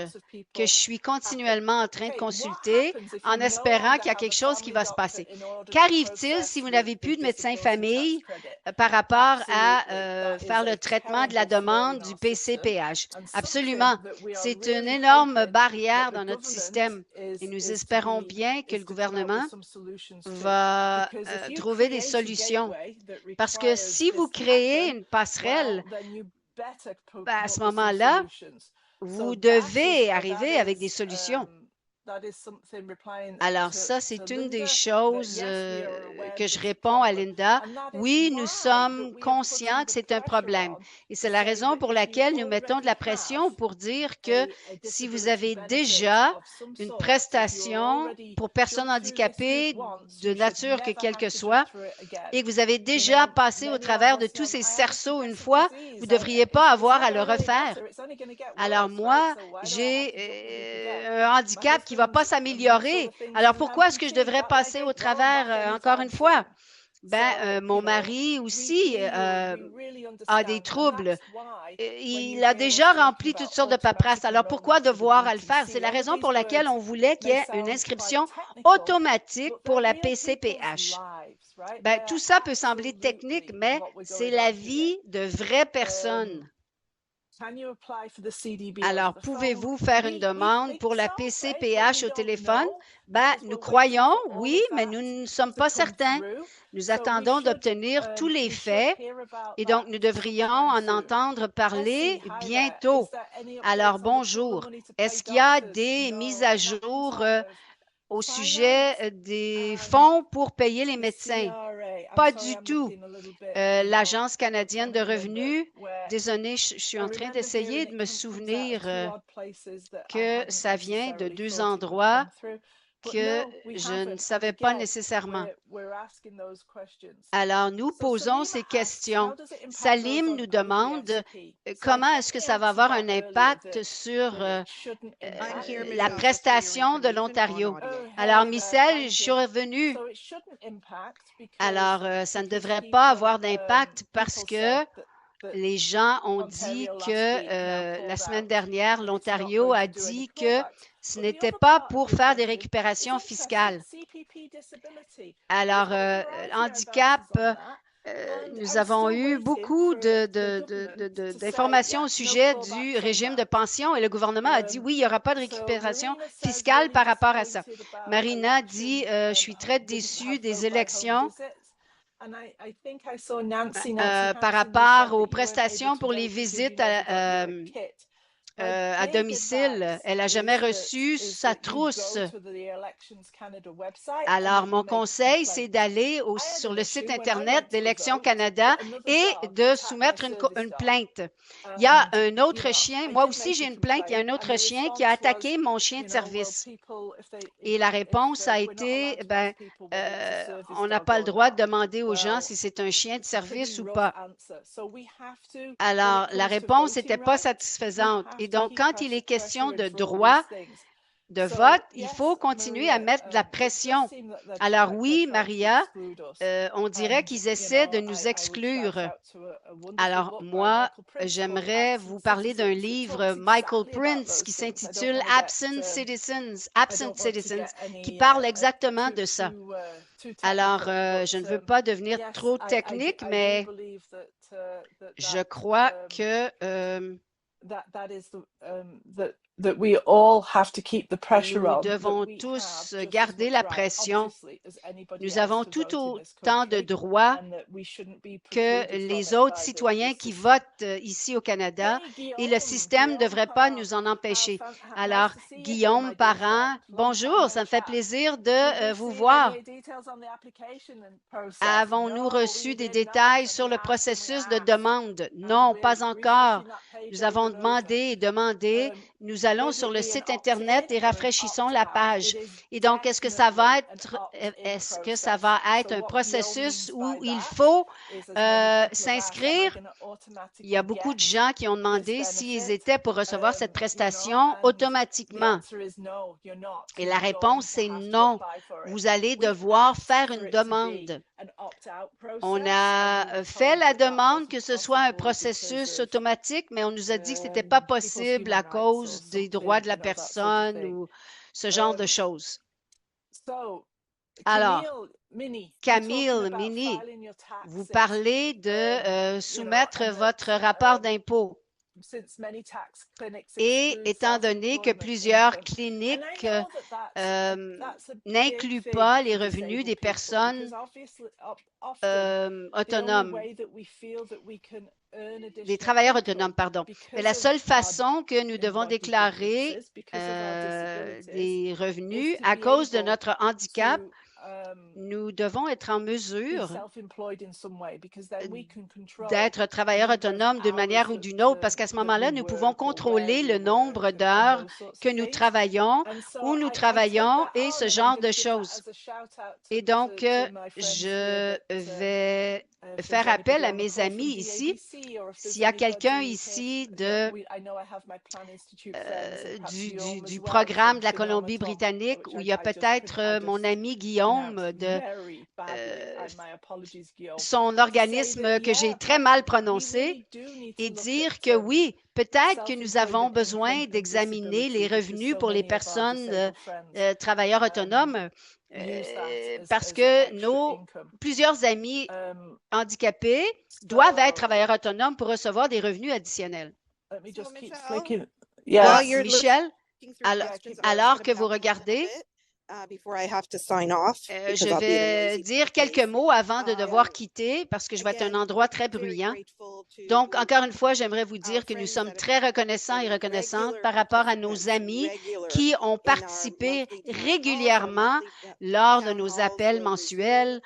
que je suis continuellement en train de consulter en espérant qu'il y a quelque chose qui va se passer. Qu'arrive-t-il si vous n'avez plus de médecin famille par rapport à faire le traitement de la demande du PCPH? Absolument. C'est une énorme barrière dans notre système et nous espérons bien que le gouvernement va trouver des solutions. Parce que si vous créez une passerelle, ben, à ce moment-là, vous devez arriver avec des solutions. Alors ça, c'est une des choses que je réponds à Linda. Oui, nous sommes conscients que c'est un problème. Et c'est la raison pour laquelle nous mettons de la pression pour dire que si vous avez déjà une prestation pour personnes handicapées, de nature que quelle que soit, et que vous avez déjà passé au travers de tous ces cerceaux une fois, vous ne devriez pas avoir à le refaire. Alors moi, j'ai un handicap qui ne va pas s'améliorer. Alors pourquoi est-ce que je devrais passer au travers encore une fois? Ben, mon mari aussi a des troubles. Il a déjà rempli toutes sortes de paperasses. Alors pourquoi devoir à le faire? C'est la raison pour laquelle on voulait qu'il y ait une inscription automatique pour la PCPH. Ben, tout ça peut sembler technique, mais c'est la vie de vraies personnes. Alors, pouvez-vous faire une demande pour la PCPH au téléphone? Ben, nous croyons, oui, mais nous ne sommes pas certains. Nous attendons d'obtenir tous les faits et donc nous devrions en entendre parler bientôt. Alors, bonjour. Est-ce qu'il y a des mises à jour au sujet des fonds pour payer les médecins? Pas du tout. L'Agence canadienne de revenus, désolée, je suis en train d'essayer de me souvenir que ça vient de 2 endroits que je ne savais pas nécessairement. Alors, nous posons ces questions. Salim nous demande comment est-ce que ça va avoir un impact sur la prestation de l'Ontario. Alors, Michel, je suis revenue. Alors, ça ne devrait pas avoir d'impact parce que les gens ont dit que la semaine dernière, l'Ontario a dit que ce n'était pas pour faire des récupérations fiscales. Alors, handicap, nous avons eu beaucoup d'informations au sujet du régime de pension et le gouvernement a dit oui, il n'y aura pas de récupération fiscale par rapport à ça. Marina dit, je suis très déçue des élections. Par rapport aux prestations pour les visites à domicile. Elle n'a jamais reçu sa trousse. Alors, mon conseil, c'est d'aller sur le site Internet d'Élections Canada et de soumettre une plainte. Il y a un autre chien, moi aussi j'ai une plainte, il y a un autre chien qui a attaqué mon chien de service. Et la réponse a été, on n'a pas le droit de demander aux gens si c'est un chien de service ou pas. Alors, la réponse n'était pas satisfaisante. Et donc, quand il est question de droit de vote, il faut continuer à mettre de la pression. Alors oui, Maria, on dirait qu'ils essaient de nous exclure. Alors moi, j'aimerais vous parler d'un livre Michael Prince qui s'intitule Absent Citizens, qui parle exactement de ça. Alors, je ne veux pas devenir trop technique, mais je crois que nous devons tous garder la pression. Nous avons tout autant de droits que les autres citoyens qui votent ici au Canada et le système ne devrait pas nous en empêcher. Alors, Guillaume Parent, bonjour, ça me fait plaisir de vous voir. Avons-nous reçu des détails sur le processus de demande? Non, pas encore. Nous avons demandé et demandé. Nous allons sur le site Internet et rafraîchissons la page. Et donc, est-ce que ça va être un processus où il faut s'inscrire? Il y a beaucoup de gens qui ont demandé s'ils étaient pour recevoir cette prestation automatiquement. Et la réponse, c'est non. Vous allez devoir faire une demande. On a fait la demande que ce soit un processus automatique, mais on nous a dit que ce n'était pas possible à cause des droits de la personne ou ce genre de choses. Alors, Camille, Mini, vous parlez de soumettre votre rapport d'impôt. Et étant donné que plusieurs cliniques n'incluent pas les revenus des personnes autonomes, des travailleurs autonomes, pardon. Mais la seule façon que nous devons déclarer des revenus à cause de notre handicap, nous devons être en mesure d'être travailleurs autonomes d'une manière ou d'une autre, parce qu'à ce moment-là, nous pouvons contrôler le nombre d'heures que nous travaillons, où nous travaillons et ce genre de choses. Et donc, je vais faire appel à mes amis ici. S'il y a quelqu'un ici du programme de la Colombie-Britannique, où il y a peut-être mon ami Guillaume de son organisme que j'ai très mal prononcé, et dire que oui, peut-être que nous avons besoin d'examiner les revenus pour les personnes travailleurs autonomes, parce que plusieurs amis handicapés doivent être travailleurs autonomes pour recevoir des revenus additionnels. Michel, alors que vous regardez, je vais dire quelques mots avant de devoir quitter parce que je vais être un endroit très bruyant. Donc, encore une fois, j'aimerais vous dire que nous sommes très reconnaissants et reconnaissantes par rapport à nos amis qui ont participé régulièrement lors de nos appels mensuels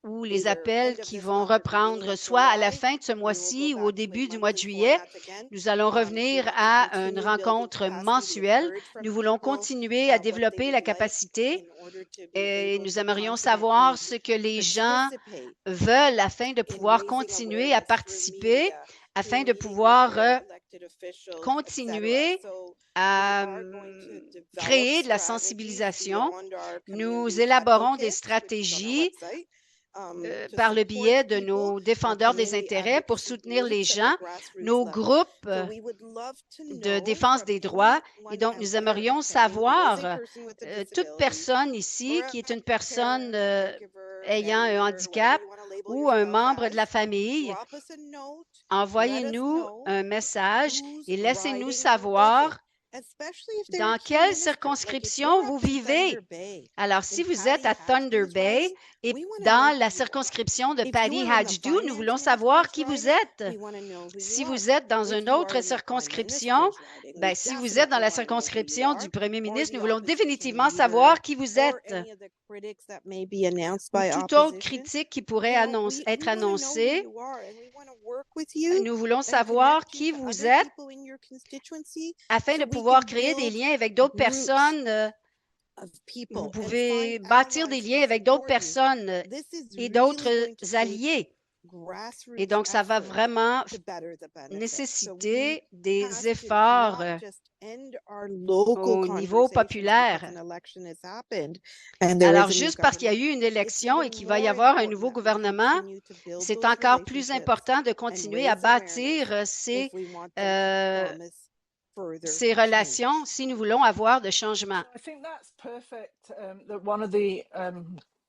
ou les appels qui vont reprendre soit à la fin de ce mois-ci ou au début du mois de juillet. Nous allons revenir à une rencontre mensuelle. Nous voulons continuer à développer la capacité et nous aimerions savoir ce que les gens veulent afin de pouvoir continuer à participer, afin de pouvoir continuer à créer de la sensibilisation. Nous élaborons des stratégies par le biais de nos défendeurs des intérêts pour soutenir les gens, nos groupes de défense des droits. Et donc, nous aimerions savoir, toute personne ici qui est une personne ayant un handicap ou un membre de la famille, envoyez-nous un message et laissez-nous savoir Dans quelle circonscription vous vivez? Alors, si vous êtes à Thunder Bay et dans la circonscription de Patty Hajdu, nous voulons savoir qui vous êtes. Si vous êtes dans une autre circonscription, si vous êtes dans la circonscription du premier ministre, nous voulons définitivement savoir qui vous êtes. Ou toute autre critique qui pourrait être annoncée. Nous voulons savoir qui vous êtes afin de pouvoir créer des liens avec d'autres personnes. Vous pouvez bâtir des liens avec d'autres personnes et d'autres alliés. Et donc, ça va vraiment nécessiter des efforts au niveau populaire. Alors, juste parce qu'il y a eu une élection et qu'il va y avoir un nouveau gouvernement, c'est encore plus important de continuer à bâtir ces relations si nous voulons avoir de changements.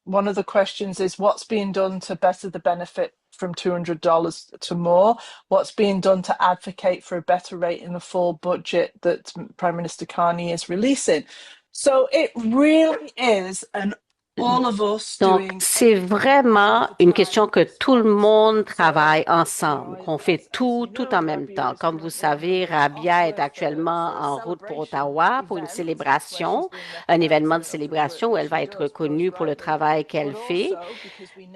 One of the questions is what's being done to better the benefit from $200 to more? What's being done to advocate for a better rate in the full budget that Prime Minister Carney is releasing? So it really is an Donc, c'est vraiment une question que tout le monde travaille ensemble, qu'on fait tout en même temps. Comme vous savez, Rabia est actuellement en route pour Ottawa pour une célébration, un événement de célébration où elle va être reconnue pour le travail qu'elle fait,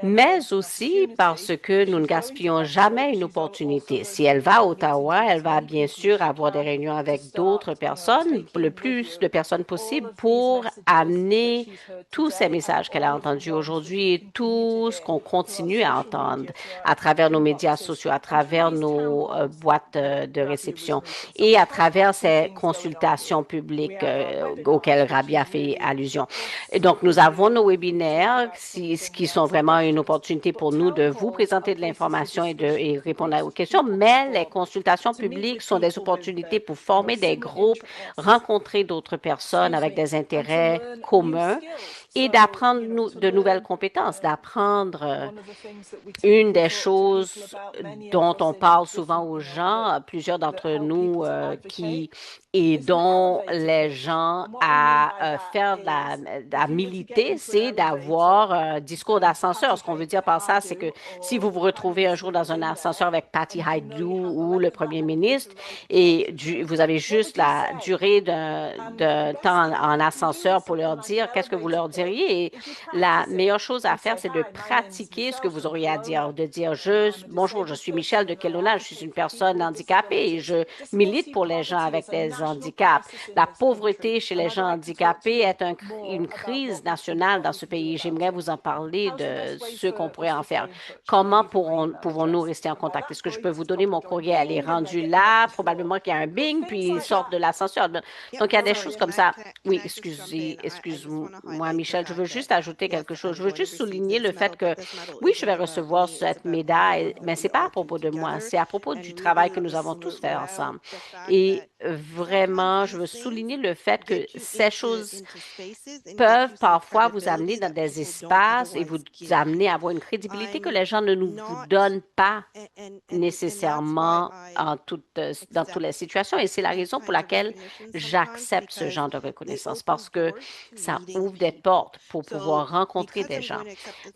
mais aussi parce que nous ne gaspillons jamais une opportunité. Si elle va à Ottawa, elle va bien sûr avoir des réunions avec d'autres personnes, le plus de personnes possible pour amener tous ces messages qu'elle a entendus aujourd'hui et tout ce qu'on continue à entendre à travers nos médias sociaux, à travers nos boîtes de réception et à travers ces consultations publiques auxquelles Rabia fait allusion. Et donc, nous avons nos webinaires qui sont vraiment une opportunité pour nous de vous présenter de l'information et répondre aux questions, mais les consultations publiques sont des opportunités pour former des groupes, rencontrer d'autres personnes avec des intérêts communs et d'apprendre de nouvelles compétences, d'apprendre une des choses dont on parle souvent aux gens, plusieurs d'entre nous qui aidons les gens à faire à militer, c'est d'avoir un discours d'ascenseur. Ce qu'on veut dire par ça, c'est que si vous vous retrouvez un jour dans un ascenseur avec Patty Hajdu ou le premier ministre et vous avez juste la durée d'un temps en ascenseur pour leur dire qu'est-ce que vous leur diriez. Et la meilleure chose à faire, c'est de pratiquer ce que vous auriez à dire, de dire bonjour, je suis Michel de Kelowna, je suis une personne handicapée et je milite pour les gens avec des handicaps. La pauvreté chez les gens handicapés est une crise nationale dans ce pays. J'aimerais vous en parler de ce qu'on pourrait en faire. Comment pouvons-nous rester en contact? Est-ce que je peux vous donner mon courrier? Elle est rendue là, probablement qu'il y a un bing, puis ils sortent de l'ascenseur. Donc, il y a des choses comme ça. Oui, excuse-moi, Michel, je veux juste ajouter quelque chose. Je veux juste souligner le fait que, oui, je vais recevoir cette médaille, mais ce n'est pas à propos de moi, c'est à propos du travail que nous avons tous fait ensemble. Et vraiment, je veux souligner le fait que ces choses peuvent parfois vous amener dans des espaces et vous amener à avoir une crédibilité que les gens ne vous donnent pas nécessairement dans toutes les situations. Et c'est la raison pour laquelle j'accepte ce genre de reconnaissance, parce que ça ouvre des portes pour pouvoir rencontrer des gens.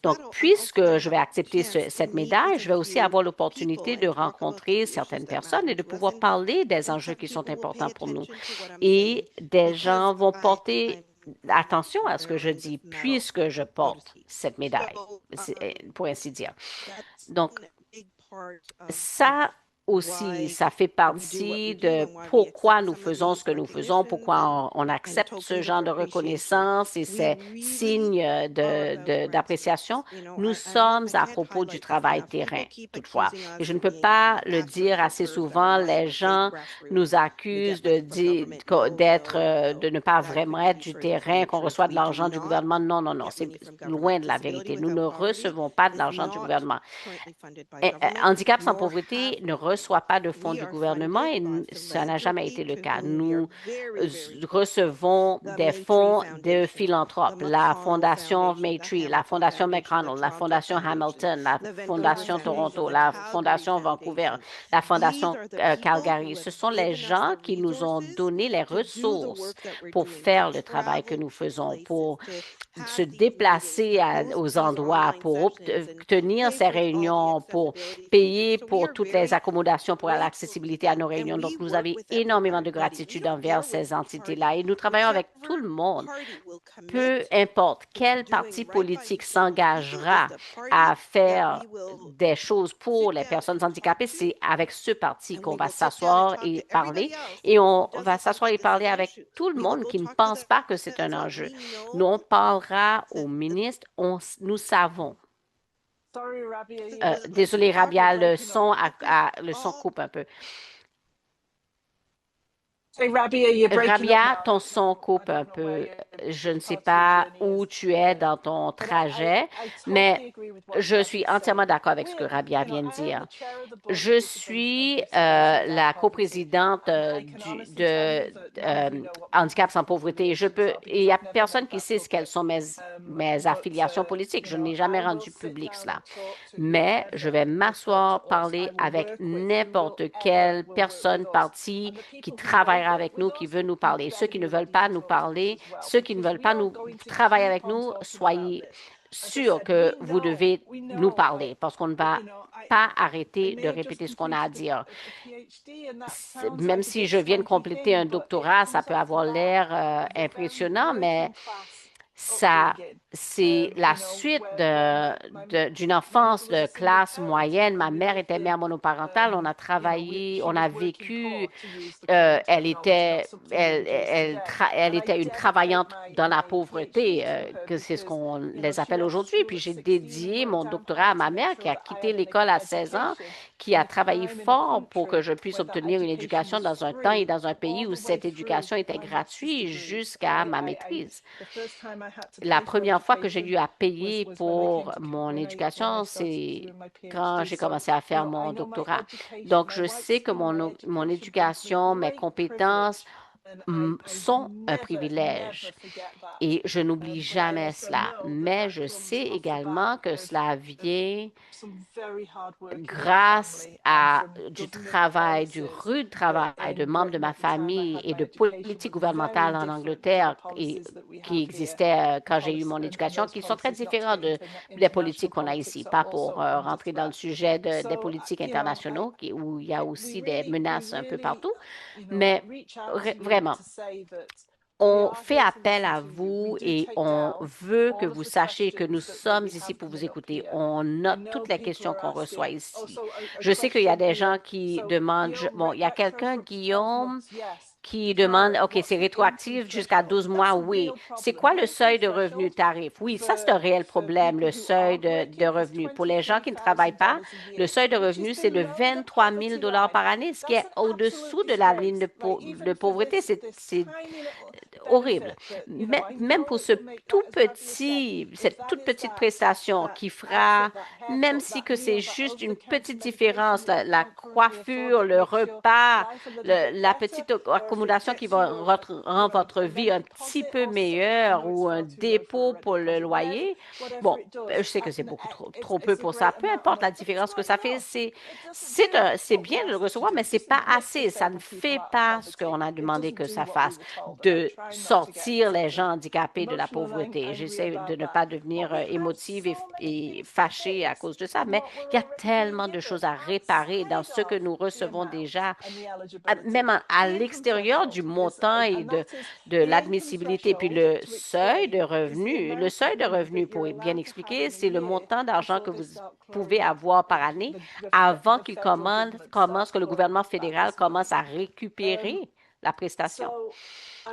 Donc, puisque je vais accepter cette médaille, je vais aussi avoir l'opportunité de rencontrer certaines personnes et de pouvoir parler des enjeux qui sont importants pour nous. Et des gens vont porter attention à ce que je dis, puisque je porte cette médaille, pour ainsi dire. Donc, ça aussi, ça fait partie de pourquoi nous faisons ce que nous faisons, pourquoi on accepte ce genre de reconnaissance et ces signes d'appréciation. Nous sommes à propos du travail terrain, toutefois. Et je ne peux pas le dire assez souvent, les gens nous accusent de ne pas vraiment être du terrain, qu'on reçoit de l'argent du gouvernement. Non, non, non, c'est loin de la vérité. Nous ne recevons pas de l'argent du gouvernement. Handicap sans pauvreté ne reçoit reçoit pas de fonds du gouvernement et ça n'a jamais été le cas. Nous recevons des fonds de philanthropes, la Fondation Maytree, la Fondation McConnell, la Fondation Hamilton, la Fondation Toronto, la Fondation Vancouver, la Fondation Calgary. Ce sont les gens qui nous ont donné les ressources pour faire le travail que nous faisons, pour se déplacer aux endroits, pour obtenir ces réunions, pour payer pour toutes les accommodations pour l'accessibilité à nos réunions. Donc, nous avons énormément de gratitude envers ces entités-là et nous travaillons avec tout le monde. Peu importe quel parti politique s'engagera à faire des choses pour les personnes handicapées, c'est avec ce parti qu'on va s'asseoir et parler. Et on va s'asseoir et parler avec tout le monde qui ne pense pas que c'est un enjeu. Nous, on parlera au ministre, nous savons. Désolé, Rabia, le son coupe un peu. Rabia, ton son coupe un peu. Je ne sais pas où tu es dans ton trajet, mais je suis entièrement d'accord avec ce que Rabia vient de dire. Je suis la coprésidente de Handicap sans pauvreté. Il n'y a personne qui sait quelles sont mes affiliations politiques. Je n'ai jamais rendu public cela. Mais je vais m'asseoir, parler avec n'importe quelle personne, parti qui travaillera avec nous, qui veut nous parler. Ceux qui ne veulent pas nous parler, ceux qui ne veulent pas nous travailler avec nous, soyez sûrs que vous devez nous parler parce qu'on ne va pas arrêter de répéter ce qu'on a à dire. Même si je viens de compléter un doctorat, ça peut avoir l'air impressionnant, mais c'est la suite d'une enfance de classe moyenne. Ma mère était mère monoparentale. On a travaillé, on a vécu. Elle était une travaillante dans la pauvreté, que c'est ce qu'on les appelle aujourd'hui. Puis j'ai dédié mon doctorat à ma mère qui a quitté l'école à 16 ans, qui a travaillé fort pour que je puisse obtenir une éducation dans un temps et dans un pays où cette éducation était gratuite jusqu'à ma maîtrise. La première fois que j'ai eu à payer pour mon éducation, c'est quand j'ai commencé à faire mon doctorat. Donc, je sais que mon éducation, mes compétences sont un privilège et je n'oublie jamais cela. Mais je sais également que cela vient grâce à du travail, du rude travail de membres de ma famille et de politiques gouvernementales en Angleterre et qui existaient quand j'ai eu mon éducation, qui sont très différents des politiques qu'on a ici. Pas pour rentrer dans le sujet des politiques internationaux où il y a aussi des menaces un peu partout, mais vraiment, on fait appel à vous et on veut que vous sachiez que nous sommes ici pour vous écouter. On note toutes les questions qu'on reçoit ici. Je sais qu'il y a des gens qui demandent, bon, il y a quelqu'un, Guillaume, qui demande, OK, c'est rétroactif jusqu'à 12 mois, oui. C'est quoi le seuil de revenu tarif? Oui, ça, c'est un réel problème, le seuil de revenu. Pour les gens qui ne travaillent pas, le seuil de revenu, c'est de 23 000 par année, ce qui est au-dessous de la ligne de pauvreté. C'est horrible. Mais même pour cette toute petite prestation qui fera, même si que c'est juste une petite différence, la coiffure, le repas, la petite accommodation qui va rendre votre vie un petit peu meilleure ou un dépôt pour le loyer. Bon, je sais que c'est beaucoup trop peu pour ça. Peu importe la différence que ça fait, c'est bien de le recevoir, mais c'est pas assez. Ça ne fait pas ce qu'on a demandé que ça fasse, de sortir les gens handicapés de la pauvreté. J'essaie de ne pas devenir émotive et fâchée à cause de ça, mais il y a tellement de choses à réparer dans ce que nous recevons déjà, même à l'extérieur du montant et de l'admissibilité. Puis le seuil de revenu, pour bien expliquer, c'est le montant d'argent que vous pouvez avoir par année avant qu'il commence, que le gouvernement fédéral commence à récupérer la prestation.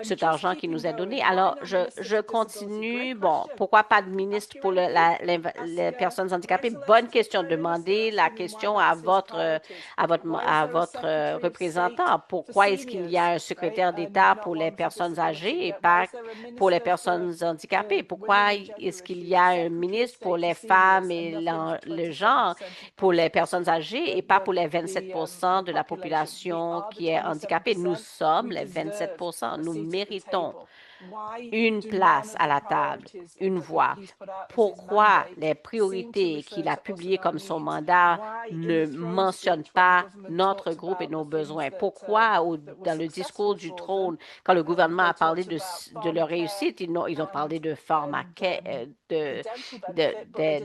cet argent qui nous est donné. Alors, je continue. Bon, pourquoi pas de ministre pour les personnes handicapées? Bonne question. Demandez la question à votre représentant. Pourquoi est-ce qu'il y a un secrétaire d'État pour les personnes âgées et pas pour les personnes handicapées? Pourquoi est-ce qu'il y a un ministre pour les femmes et le genre pour les personnes âgées et pas pour les 27 de la population qui est handicapée? Nous sommes les 27 Nous méritons une place à la table, une voix. Pourquoi les priorités qu'il a publiées comme son mandat ne mentionnent pas notre groupe et nos besoins? Pourquoi, dans le discours du trône, quand le gouvernement a parlé de leur réussite, ils ont parlé de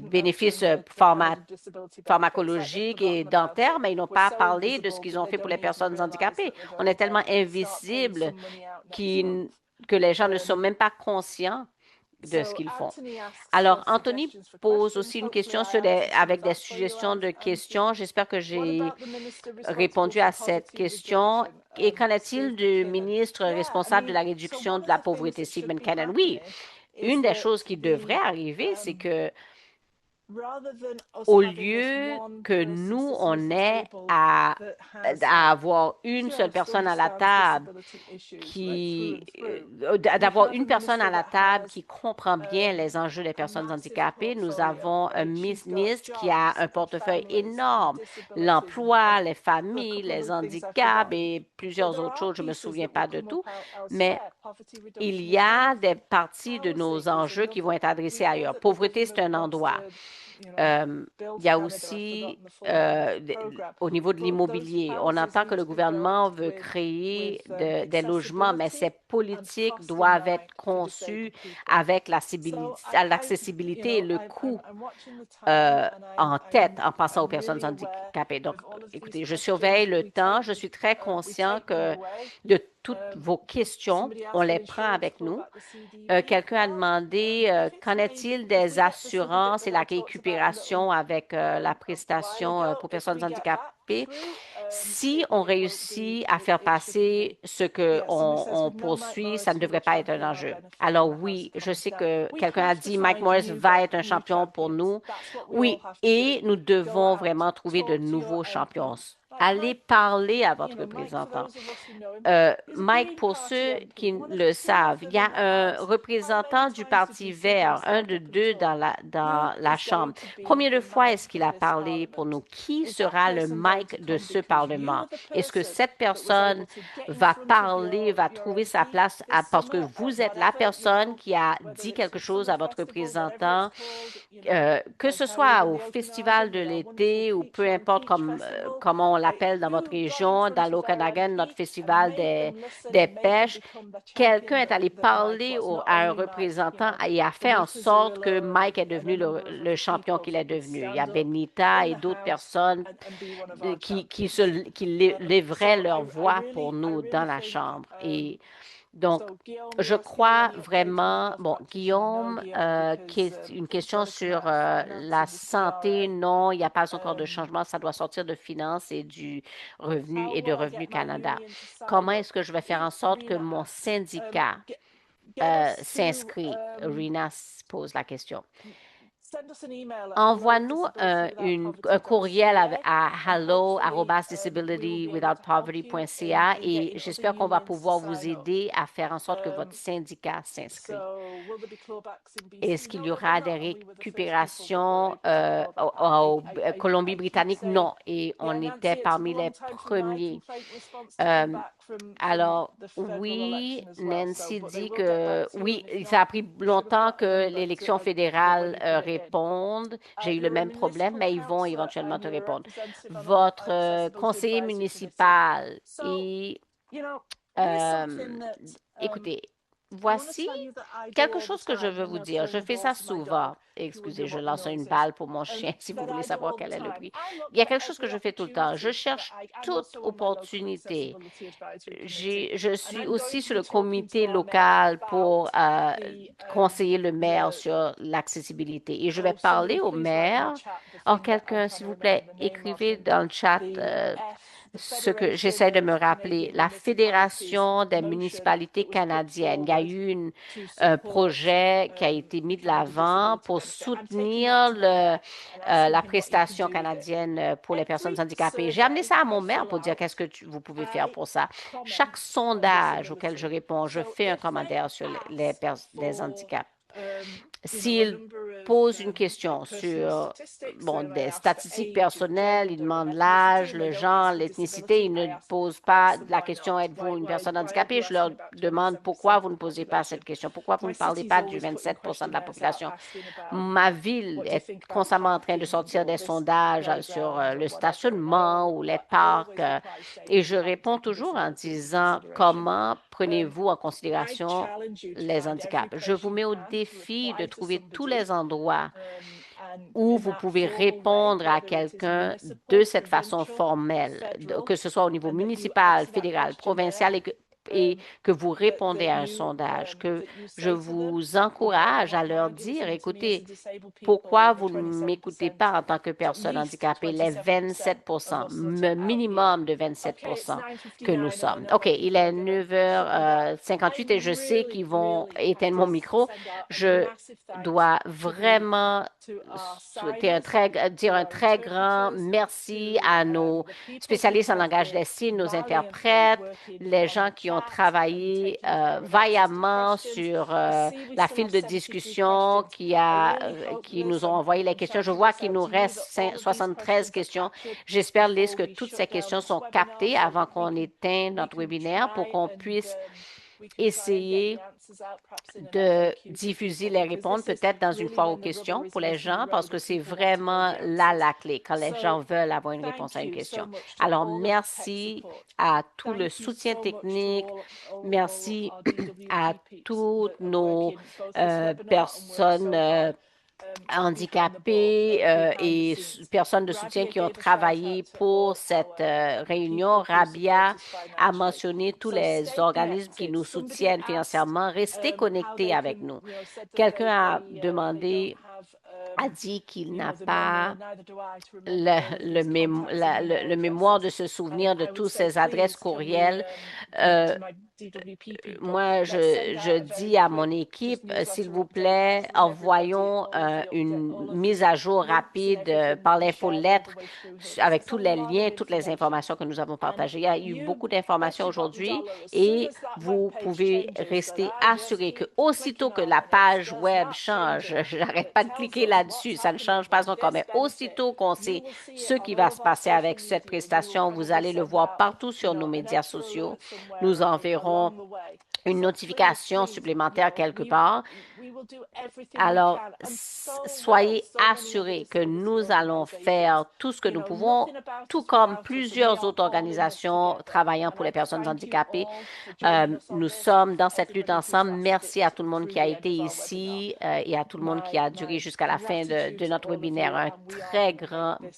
bénéfices pharmacologiques et dentaires, mais ils n'ont pas parlé de ce qu'ils ont fait pour les personnes handicapées. On est tellement invisible que les gens ne sont même pas conscients de ce qu'ils font. Alors, Anthony pose aussi une question avec des suggestions de questions. J'espère que j'ai répondu à cette question. Et qu'en est-il du ministre responsable de la réduction de la pauvreté, Steve Cannon? Oui, une des choses qui devrait arriver, c'est que au lieu que nous, on ait à avoir une seule personne à la table d'avoir une personne à la table qui comprend bien les enjeux des personnes handicapées, nous avons un ministre qui a un portefeuille énorme, l'emploi, les familles, les handicaps et plusieurs autres choses. Je ne me souviens pas de tout, mais il y a des parties de nos enjeux qui vont être adressés ailleurs. Pauvreté, c'est un endroit. Il y a aussi, au niveau de l'immobilier, on entend que le gouvernement veut créer des logements, mais ces politiques doivent être conçues avec l'accessibilité et le coût en tête en pensant aux personnes handicapées. Donc, écoutez, je surveille le temps. Je suis très conscient que de toutes vos questions, on les prend avec nous. Quelqu'un a demandé, qu'en est-il des assurances et la récupération avec la prestation pour personnes handicapées? Si on réussit à faire passer ce qu'on poursuit, ça ne devrait pas être un enjeu. Alors oui, je sais que quelqu'un a dit Mike Morris va être un champion pour nous. Oui, et nous devons vraiment trouver de nouveaux champions. Allez parler à votre représentant. Mike, pour ceux qui le savent, il y a un représentant du Parti vert, un de deux dans la Chambre. Combien de fois est-ce qu'il a parlé pour nous? Qui sera le Mike de ce Parlement? Est-ce que cette personne va parler, va trouver sa place parce que vous êtes la personne qui a dit quelque chose à votre représentant, que ce soit au Festival de l'été ou peu importe comment on l'appelle dans votre région, dans l'Okanagan, notre festival des pêches, quelqu'un est allé parler à un représentant et a fait en sorte que Mike est devenu le champion qu'il est devenu. Il y a Benita et d'autres personnes qui lèveraient leur voix pour nous dans la Chambre. Et donc, je crois vraiment, bon, Guillaume, une question sur la santé. Non, il n'y a pas encore de changement. Ça doit sortir de finances et du revenu et de Revenu Canada. Comment est-ce que je vais faire en sorte que mon syndicat s'inscrit? Rina pose la question. Envoie-nous un courriel à hello@disabilitywithoutpoverty.ca et j'espère qu'on va pouvoir vous aider à faire en sorte que votre syndicat s'inscrit. Est-ce qu'il y aura des récupérations en Colombie-Britannique? Non, et on était parmi les premiers. Alors, oui, Nancy dit que oui, ça a pris longtemps que l'élection fédérale réponde. J'ai eu le même problème, mais ils vont éventuellement te répondre. Votre conseiller municipal et écoutez, voici quelque chose que je veux vous dire. Je fais ça souvent. Excusez, je lance une balle pour mon chien si vous voulez savoir quel est le bruit. Il y a quelque chose que je fais tout le temps. Je cherche toute opportunité. Je suis aussi sur le comité local pour conseiller le maire sur l'accessibilité. Et je vais parler au maire. Oh, quelqu'un, s'il vous plaît, écrivez dans le chat ce que j'essaie de me rappeler, la Fédération des municipalités canadiennes, il y a eu un projet qui a été mis de l'avant pour soutenir la prestation canadienne pour les personnes handicapées. J'ai amené ça à mon maire pour dire qu'est-ce que vous pouvez faire pour ça. Chaque sondage auquel je réponds, je fais un commentaire sur les handicaps. S'il pose une question sur des statistiques personnelles, il demande l'âge, le genre, l'ethnicité, il ne pose pas la question « Êtes-vous une personne handicapée ?» Je leur demande « Pourquoi vous ne posez pas cette question? Pourquoi vous ne parlez pas du 27 de la population? » Ma ville est constamment en train de sortir des sondages sur le stationnement ou les parcs et je réponds toujours en disant « Comment prenez-vous en considération les handicaps? » Je vous mets au défi de trouver tous les endroits où vous pouvez répondre à quelqu'un de cette façon formelle, que ce soit au niveau municipal, fédéral, provincial et que vous répondez à un sondage, que je vous encourage à leur dire, écoutez, pourquoi vous ne m'écoutez pas en tant que personne handicapée, les 27 le minimum de 27 que nous sommes. OK, il est 9h58 et je sais qu'ils vont éteindre mon micro. Je dois vraiment dire un très grand merci à nos spécialistes en langage des signes, nos interprètes, les gens qui ont travaillé vaillamment sur la file de discussion qui nous ont envoyé les questions. Je vois qu'il nous reste 73 questions. J'espère, Liz, que toutes ces questions sont captées avant qu'on éteigne notre webinaire pour qu'on puisse essayer de diffuser les réponses peut-être dans une foire aux questions pour les gens parce que c'est vraiment là la clé quand les gens veulent avoir une réponse à une question. Alors, merci à tout le soutien technique. Merci à toutes nos personnes handicapés et personnes de soutien qui ont travaillé pour cette réunion. Rabia a mentionné tous les organismes qui nous soutiennent financièrement. Restez connectés avec nous. Quelqu'un a dit qu'il n'a pas le mémoire de se souvenir de toutes ces adresses courriels. Moi, je dis à mon équipe, s'il vous plaît, envoyons une mise à jour rapide par l'infolettre avec tous les liens, toutes les informations que nous avons partagées. Il y a eu beaucoup d'informations aujourd'hui et vous pouvez rester assuré que aussitôt que la page web change, j'arrête pas de cliquer là-dessus, ça ne change pas encore, mais aussitôt qu'on sait ce qui va se passer avec cette prestation, vous allez le voir partout sur nos médias sociaux. Nous enverrons une notification supplémentaire quelque part. Alors, soyez assurés que nous allons faire tout ce que nous pouvons, tout comme plusieurs autres organisations travaillant pour les personnes handicapées. Nous sommes dans cette lutte ensemble. Merci à tout le monde qui a été ici et à tout le monde qui a duré jusqu'à la fin de notre webinaire.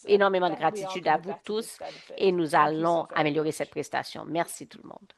Énormément de gratitude à vous tous et nous allons améliorer cette prestation. Merci tout le monde.